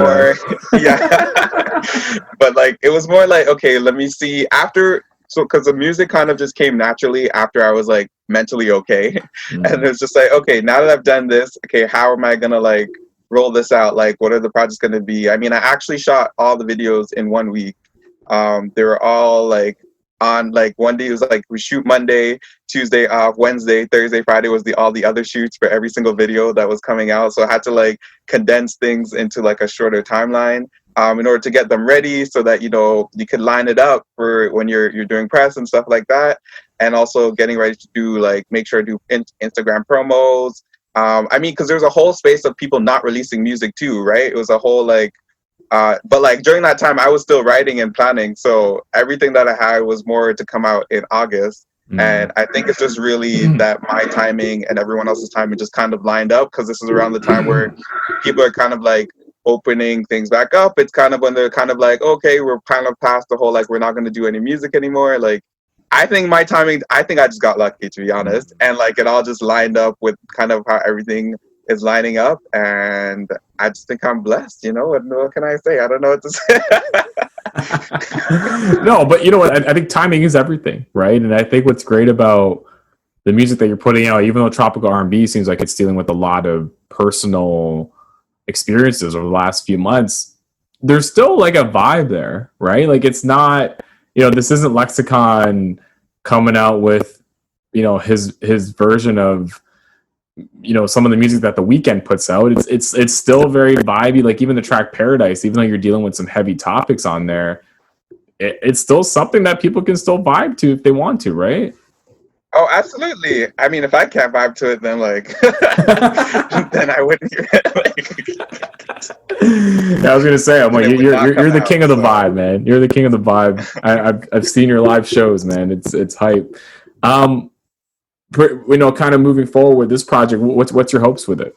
Yeah. But like, it was more like, okay, let me see after. So, because the music kind of just came naturally after I was like mentally okay. Mm-hmm. And it's just like, okay, now that I've done this, okay, how am I going to like roll this out? Like, what are the projects going to be? I mean, I actually shot all the videos in 1 week. They were all like on like one day. It was like we shoot Monday, Tuesday off, Wednesday, Thursday, Friday was all the other shoots for every single video that was coming out. So I had to like condense things into like a shorter timeline in order to get them ready so that, you could line it up for when you're doing press and stuff like that. And also getting ready to do like, make sure to do Instagram promos. I mean, because there's a whole space of people not releasing music too, right? It was a whole like, but like during that time I was still writing and planning. So everything that I had was more to come out in August. And I think it's just really that my timing and everyone else's timing just kind of lined up, because this is around the time where people are kind of like opening things back up. It's kind of when they're kind of like, okay, we're kind of past the whole like we're not going to do any music anymore. Like, I think my timing, I think I just got lucky, to be honest, and like it all just lined up with kind of how everything is lining up, and I just think I'm blessed. You know, what can I say? I don't know what to say. No, but you know what? I think timing is everything, right? And I think what's great about the music that you're putting out, even though Tropical R&B seems like it's dealing with a lot of personal experiences over the last few months, there's still like a vibe there, right? Like, it's not, you know, this isn't Lexxicon coming out with, you know, his version of, you know, some of the music that The Weeknd puts out. It's still very vibey. Like, even the track Paradise, even though you're dealing with some heavy topics on there, it's still something that people can still vibe to if they want to, right? Oh, absolutely. I mean, if I can't vibe to it, then like, then I wouldn't hear it. I was gonna say, I'm like, you're the king of the vibe, man. You're the king of the vibe. I've seen your live shows, man. It's hype. You know, kind of moving forward with this project, what's your hopes with it?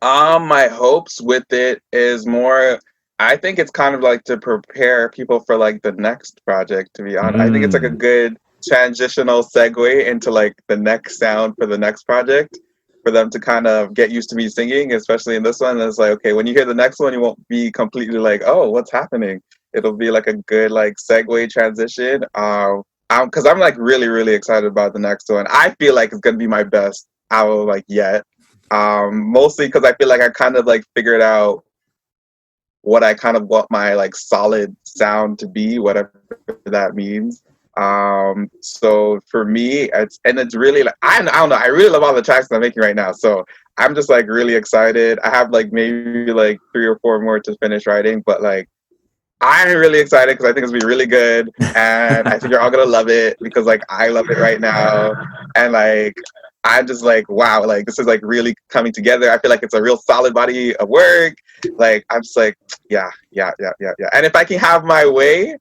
My hopes with it is more, I think it's kind of like to prepare people for like the next project, to be honest. I think it's like a good transitional segue into like the next sound for the next project, for them to kind of get used to me singing, especially in this one. And it's like, okay, when you hear the next one, you won't be completely like, oh, what's happening? It'll be like a good like segue transition. Because I'm like really, really excited about the next one. I feel like it's gonna be my best album like yet. Mostly because I feel like I kind of like figured out what I kind of want my like solid sound to be, whatever that means. So for me, it's really like, I don't know, I really love all the tracks that I'm making right now. So I'm just like really excited. I have like maybe like 3 or 4 more to finish writing, but like I'm really excited because I think it's gonna be really good, and I think you're all gonna love it because like I love it right now, and like I'm just like, wow, like this is like really coming together. I feel like it's a real solid body of work. Like I'm just like, yeah. And if I can have my way,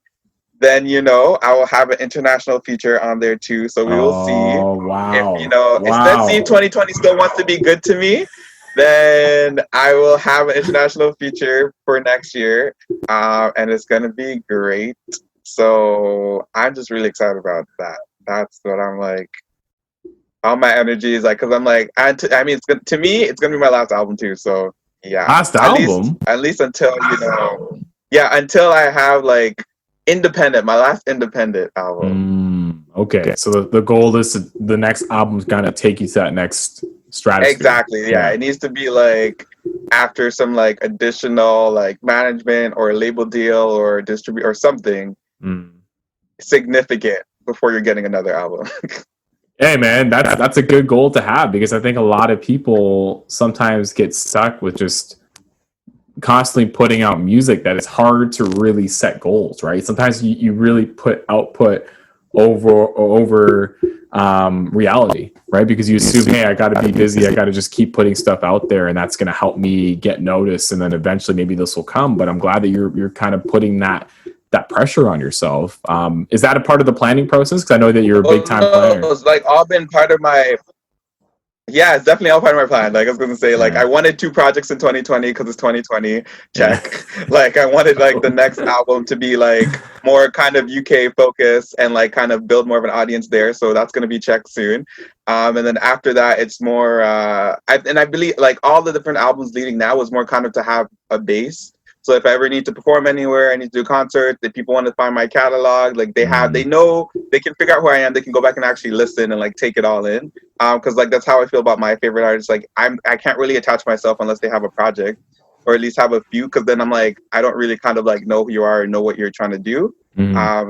then you know I will have an international feature on there too. So we will see. Wow. If you know, if let's see if 2020 still wants to be good to me, then I will have an international feature for next year, and it's gonna be great. So I'm just really excited about that. That's what I'm like. All my energy is like, because I'm like, I mean, to me, it's gonna be my last album too. So yeah, last album. At least until you know, yeah, until I have like my last independent album. Okay, so the goal is the next album's gonna take you to that next stratosphere. Exactly. Yeah, it needs to be like after some like additional like management or label deal or distribute or something significant before you're getting another album. Hey man, that's a good goal to have, because I think a lot of people sometimes get stuck with just constantly putting out music that it's hard to really set goals, right? Sometimes you really put output over reality, right? Because you assume, hey, I got to be busy, I got to just keep putting stuff out there, and that's going to help me get noticed, and then eventually maybe this will come. But I'm glad that you're kind of putting that pressure on yourself. Is that a part of the planning process? Because I know that you're a big time planner. It's like all been part of my. Yeah, it's definitely all part of my plan. Like I was gonna say, like I wanted 2 projects in 2020 because it's 2020. Check. Like I wanted like the next album to be like more kind of UK focused and like kind of build more of an audience there. So that's gonna be checked soon. And then after that, it's more. I believe like all the different albums leading now was more kind of to have a base. So if I ever need to perform anywhere, I need to do a concert, if people want to find my catalog, like they know, they can figure out who I am, they can go back and actually listen and like take it all in. Because like that's how I feel about my favorite artists. Like I can't really attach myself unless they have a project, or at least have a few, because then I'm like, I don't really kind of like know who you are and know what you're trying to do.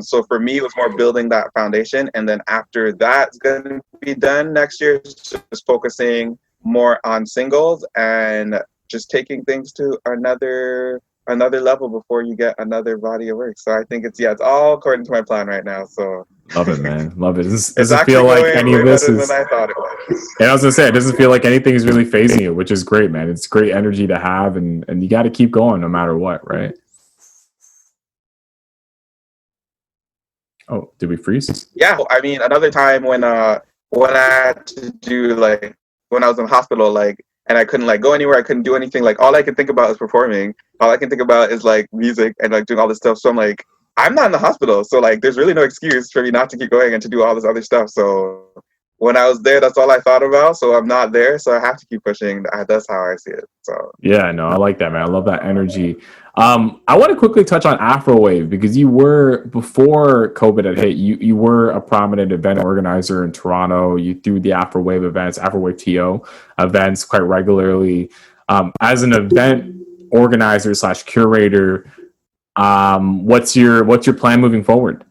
So for me, it was more building that foundation. And then after that's going to be done next year, just focusing more on singles and just taking things to another level before you get another body of work. So I think it's all according to my plan right now. So love it, man. Love it. Doesn't feel like any of this is. Than I thought it was. And I was gonna say, it doesn't feel like anything is really phasing you, which is great, man. It's great energy to have, and you got to keep going no matter what, right? Oh, did we freeze? Yeah, I mean, another time when I had to do like when I was in hospital, like, and I couldn't like go anywhere, I couldn't do anything. Like, all I could think about is performing. All I can think about is like music and like doing all this stuff. So I'm like, I'm not in the hospital, so like, there's really no excuse for me not to keep going and to do all this other stuff. So when I was there, that's all I thought about. So I'm not there, so I have to keep pushing. That's how I see it. So yeah, no, I like that, man. I love that energy. I want to quickly touch on Afrowave because you were, before COVID had hit, you were a prominent event organizer in Toronto. You threw the Afrowave events, Afrowave TO events quite regularly. As an event organizer / curator, what's your plan moving forward?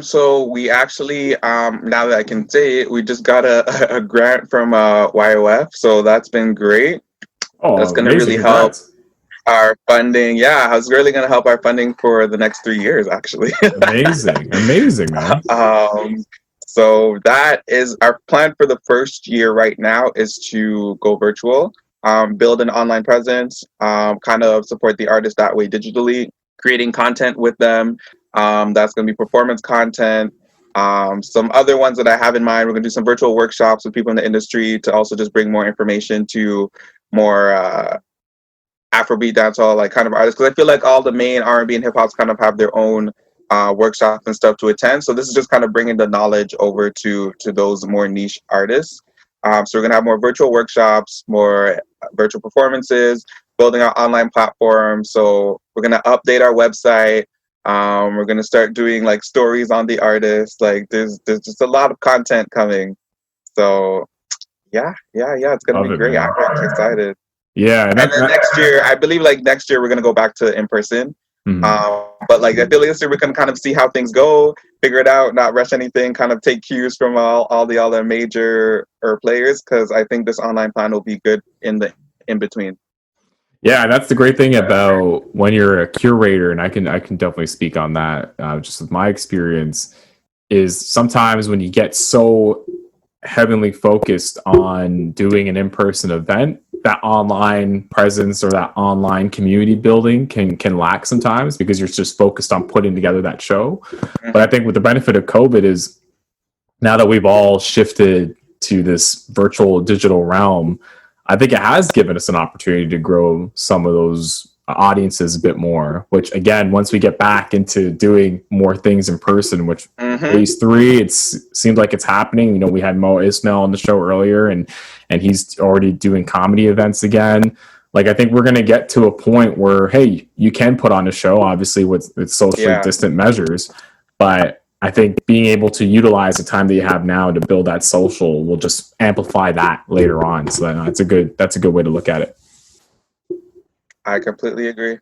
So we actually, now that I can say it, we just got a grant from YOF, so that's been great. Oh, that's going to really help our funding. Yeah, it's really going to help our funding for the next 3 years, actually. Amazing, man. So that is our plan for the first year right now, is to go virtual, build an online presence, kind of support the artists that way digitally, creating content with them. That's going to be performance content. Some other ones that I have in mind, we're going to do some virtual workshops with people in the industry to also just bring more information to more Afrobeat, dancehall, like kind of artists. Because I feel like all the main R&B and hip hops kind of have their own workshops and stuff to attend. So this is just kind of bringing the knowledge over to those more niche artists. So we're going to have more virtual workshops, more virtual performances, building our online platform. So we're going to update our website. We're going to start doing like stories on the artist. Like there's just a lot of content coming. So yeah, it's going to be great. I'm actually excited. Yeah. And then next year, I believe like next year we're going to go back to in person. But like I feel like this year we can kind of see how things go, figure it out, not rush anything, kind of take cues from all the other major players, because I think this online plan will be good in between. Yeah, that's the great thing about when you're a curator, and I can definitely speak on that. Just with my experience, is sometimes when you get so heavily focused on doing an in-person event, that online presence or that online community building can lack sometimes because you're just focused on putting together that show. But I think with the benefit of COVID is now that we've all shifted to this virtual digital realm, I think it has given us an opportunity to grow some of those audiences a bit more, which again, once we get back into doing more things in person, which phase 3, it seems like it's happening. You know, we had Ismail on the show earlier and he's already doing comedy events again. Like, I think we're going to get to a point where, hey, you can put on a show, obviously with socially distant measures, but I think being able to utilize the time that you have now to build that social will just amplify that later on. So that's a good way to look at it. I completely agree.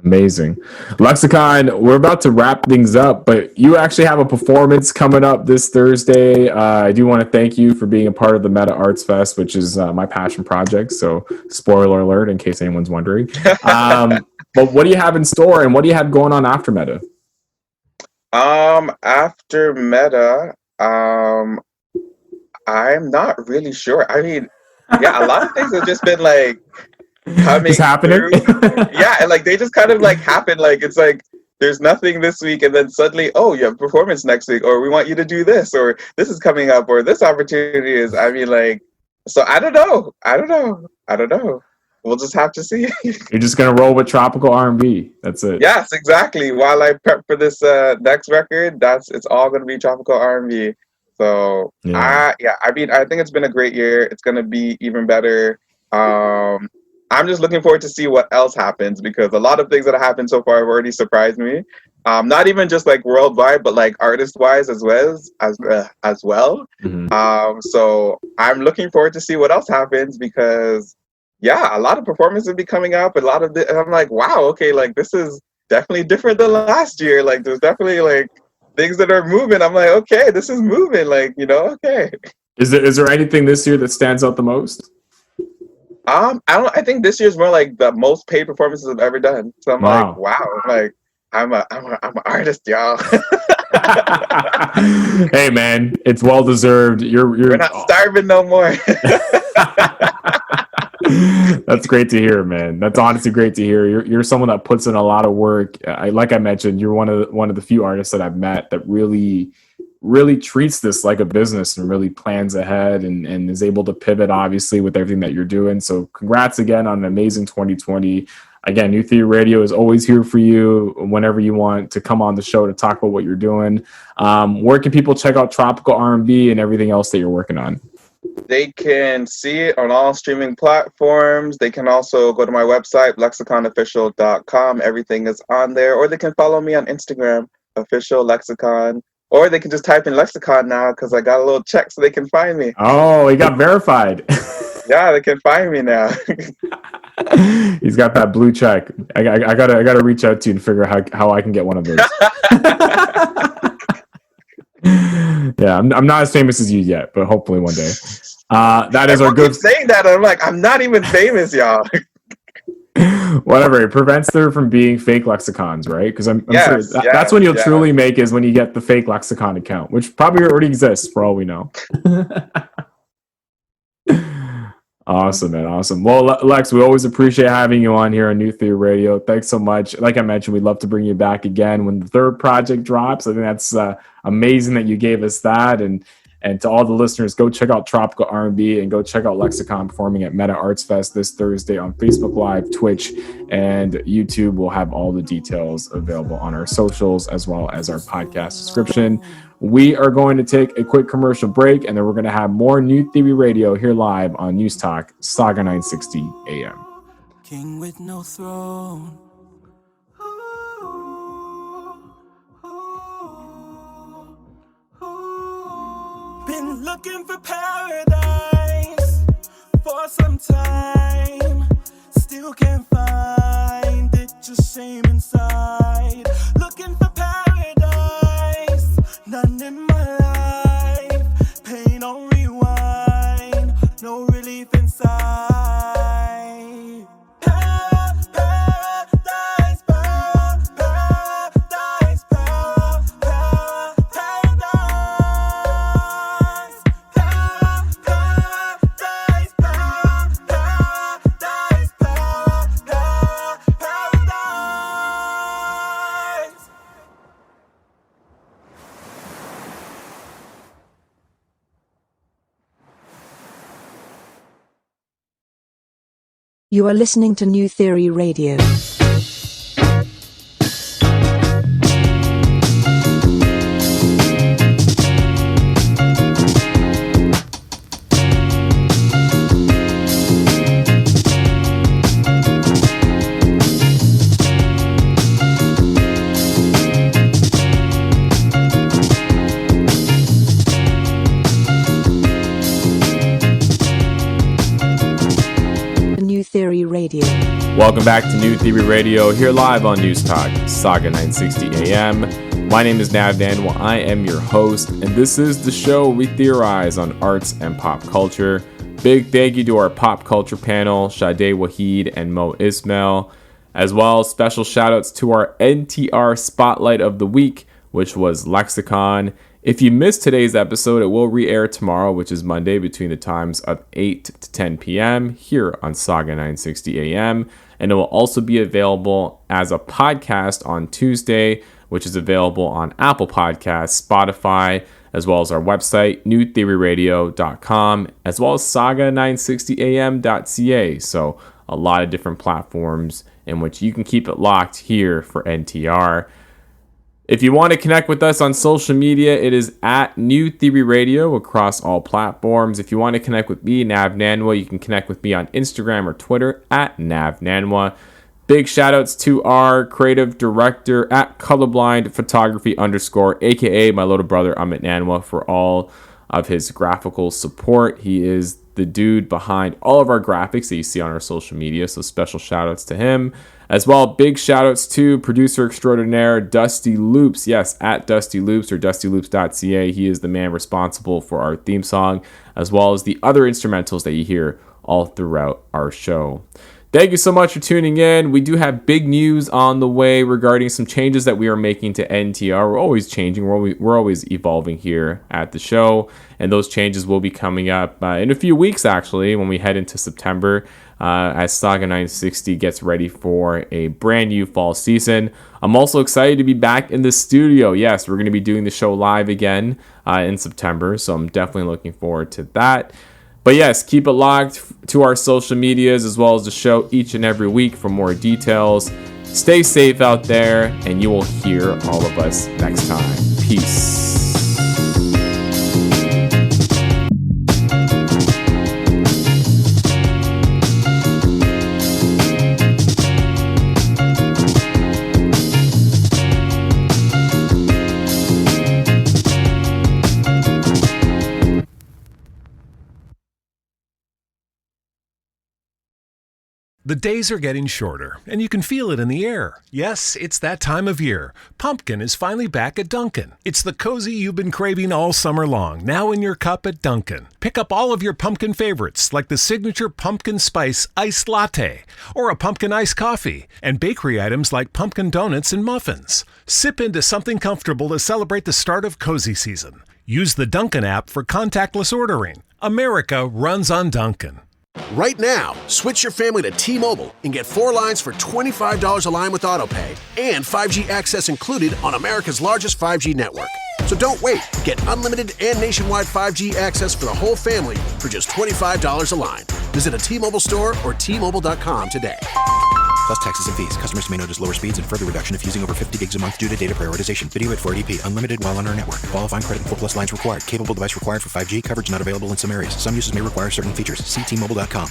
Amazing. Lexxicon, we're about to wrap things up, but you actually have a performance coming up this Thursday. I do want to thank you for being a part of the Meta Arts Fest, which is my passion project. So spoiler alert, in case anyone's wondering. But what do you have in store and what do you have going on after Meta? After Meta, I'm not really sure. I mean, yeah, a lot of things have just been like coming it's happening. Yeah, and like they just kind of like happen. Like it's like there's nothing this week, and then suddenly, oh, you have performance next week, or we want you to do this, or this is coming up, or this opportunity is. I mean, like, so I don't know. We'll just have to see. You're just gonna roll with tropical R&B. That's it. Yes, exactly. While I prep for this next record, it's all gonna be tropical R&B. So I mean, I think it's been a great year. It's gonna be even better. I'm just looking forward to see what else happens, because a lot of things that have happened so far have already surprised me. Not even just like worldwide, but like artist wise as well. So I'm looking forward to see what else happens, because a lot of performances will be coming up. And I'm like, wow, okay, like this is definitely different than last year. Like there's definitely like things that are moving. I'm like, okay, this is moving. Like, okay. Is there anything this year that stands out the most? I think this year's more like the most paid performances I've ever done. So I'm like, wow, like I'm an artist, y'all. Hey man, it's well desered. We're not starving no more. That's great to hear, man. That's honestly great to hear. You're someone that puts in a lot of work. Like I mentioned, you're one of the few artists that I've met that really treats this like a business and really plans ahead and is able to pivot, obviously, with everything that you're doing. So congrats again on an amazing 2020. Again, New Theory Radio is always here for you whenever you want to come on the show to talk about what you're doing. Where can people check out Tropical R&B and everything else that you're working on? They can see it on all streaming platforms. They can also go to my website, lexxiconofficial.com. Everything is on there. Or they can follow me on Instagram, official Lexxicon. Or they can just type in Lexxicon now because I got a little check so they can find me. Oh, he got verified. Yeah, they can find me now. He's got that blue check. I gotta reach out to you and figure out how I can get one of those. Yeah, I'm not as famous as you yet, but hopefully one day. That is our good. Saying that, I'm like, I'm not even famous, y'all. Whatever, it prevents there from being fake lexicons, right? Because I'm sure that's when you'll truly make is when you get the fake lexicon account, which probably already exists for all we know. Awesome, man. Awesome. Well, Lex, we always appreciate having you on here on New Theory Radio. Thanks so much. Like I mentioned, we'd love to bring you back again when the third project drops. I think that's amazing that you gave us that. And to all the listeners, go check out Tropical R&B and go check out Lexxicon performing at Meta Arts Fest this Thursday on Facebook Live, Twitch, and YouTube. We'll have all the details available on our socials as well as our podcast description. We are going to take a quick commercial break, and then we're going to have more New Theory Radio here live on News Talk, Saga 960 AM. King with no throne. Been looking for paradise for some time. Still can't find it, just shame inside. Looking for paradise, none in my life. Pain on rewind, no relief inside. Paradise, paradise, paradise, paradise, paradise, paradise. You are listening to New Theory Radio. New Theory Radio. Welcome back to New Theory Radio, here live on News Talk, Saga 960 AM. My name is Nav Nanwa. I am your host, and this is the show we theorize on arts and pop culture. Big thank you to our pop culture panel, Sade Waheed and Mo Ismail, as well as special shout-outs to our NTR Spotlight of the Week, which was Lexxicon. If you missed today's episode, it will re-air tomorrow, which is Monday, between the times of 8 to 10 p.m. here on Saga 960 AM. And it will also be available as a podcast on Tuesday, which is available on Apple Podcasts, Spotify, as well as our website, newtheoryradio.com, as well as saga960am.ca. So a lot of different platforms in which you can keep it locked here for NTR. If you want to connect with us on social media, it is at New Theory Radio across all platforms. If you want to connect with me, Nav Nanwa, you can connect with me on Instagram or Twitter at Nav Nanwa. Big shout outs to our creative director at Colorblind Photography _ aka my little brother Amit Nanwa, for all of his graphical support. He is the dude behind all of our graphics that you see on our social media, so special shout outs to him. As well, big shout outs to producer extraordinaire Dusty Loops. Yes, at Dusty Loops or dustyloops.ca. He is the man responsible for our theme song, as well as the other instrumentals that you hear all throughout our show. Thank you so much for tuning in. We do have big news on the way regarding some changes that we are making to NTR. We're always changing. We're always evolving here at the show. And those changes will be coming up in a few weeks, actually, when we head into September as Saga 960 gets ready for a brand new fall season. I'm also excited to be back in the studio. Yes, we're going to be doing the show live again in September. So I'm definitely looking forward to that. But yes, keep it locked to our social medias as well as the show each and every week for more details. Stay safe out there, and you will hear all of us next time. Peace. The days are getting shorter, and you can feel it in the air. Yes, it's that time of year. Pumpkin is finally back at Dunkin'. It's the cozy you've been craving all summer long, now in your cup at Dunkin'. Pick up all of your pumpkin favorites, like the signature pumpkin spice iced latte, or a pumpkin iced coffee, and bakery items like pumpkin donuts and muffins. Sip into something comfortable to celebrate the start of cozy season. Use the Dunkin' app for contactless ordering. America runs on Dunkin'. Right now, switch your family to T-Mobile and get 4 lines for $25 a line with AutoPay and 5G access included on America's largest 5G network. So don't wait. Get unlimited and nationwide 5G access for the whole family for just $25 a line. Visit a T-Mobile store or T-Mobile.com today. Plus taxes and fees. Customers may notice lower speeds and further reduction if using over 50 gigs a month due to data prioritization. Video at 480p. Unlimited while on our network. Qualifying credit and 4+ lines required. Capable device required for 5G. Coverage not available in some areas. Some uses may require certain features. See T-Mobile.com.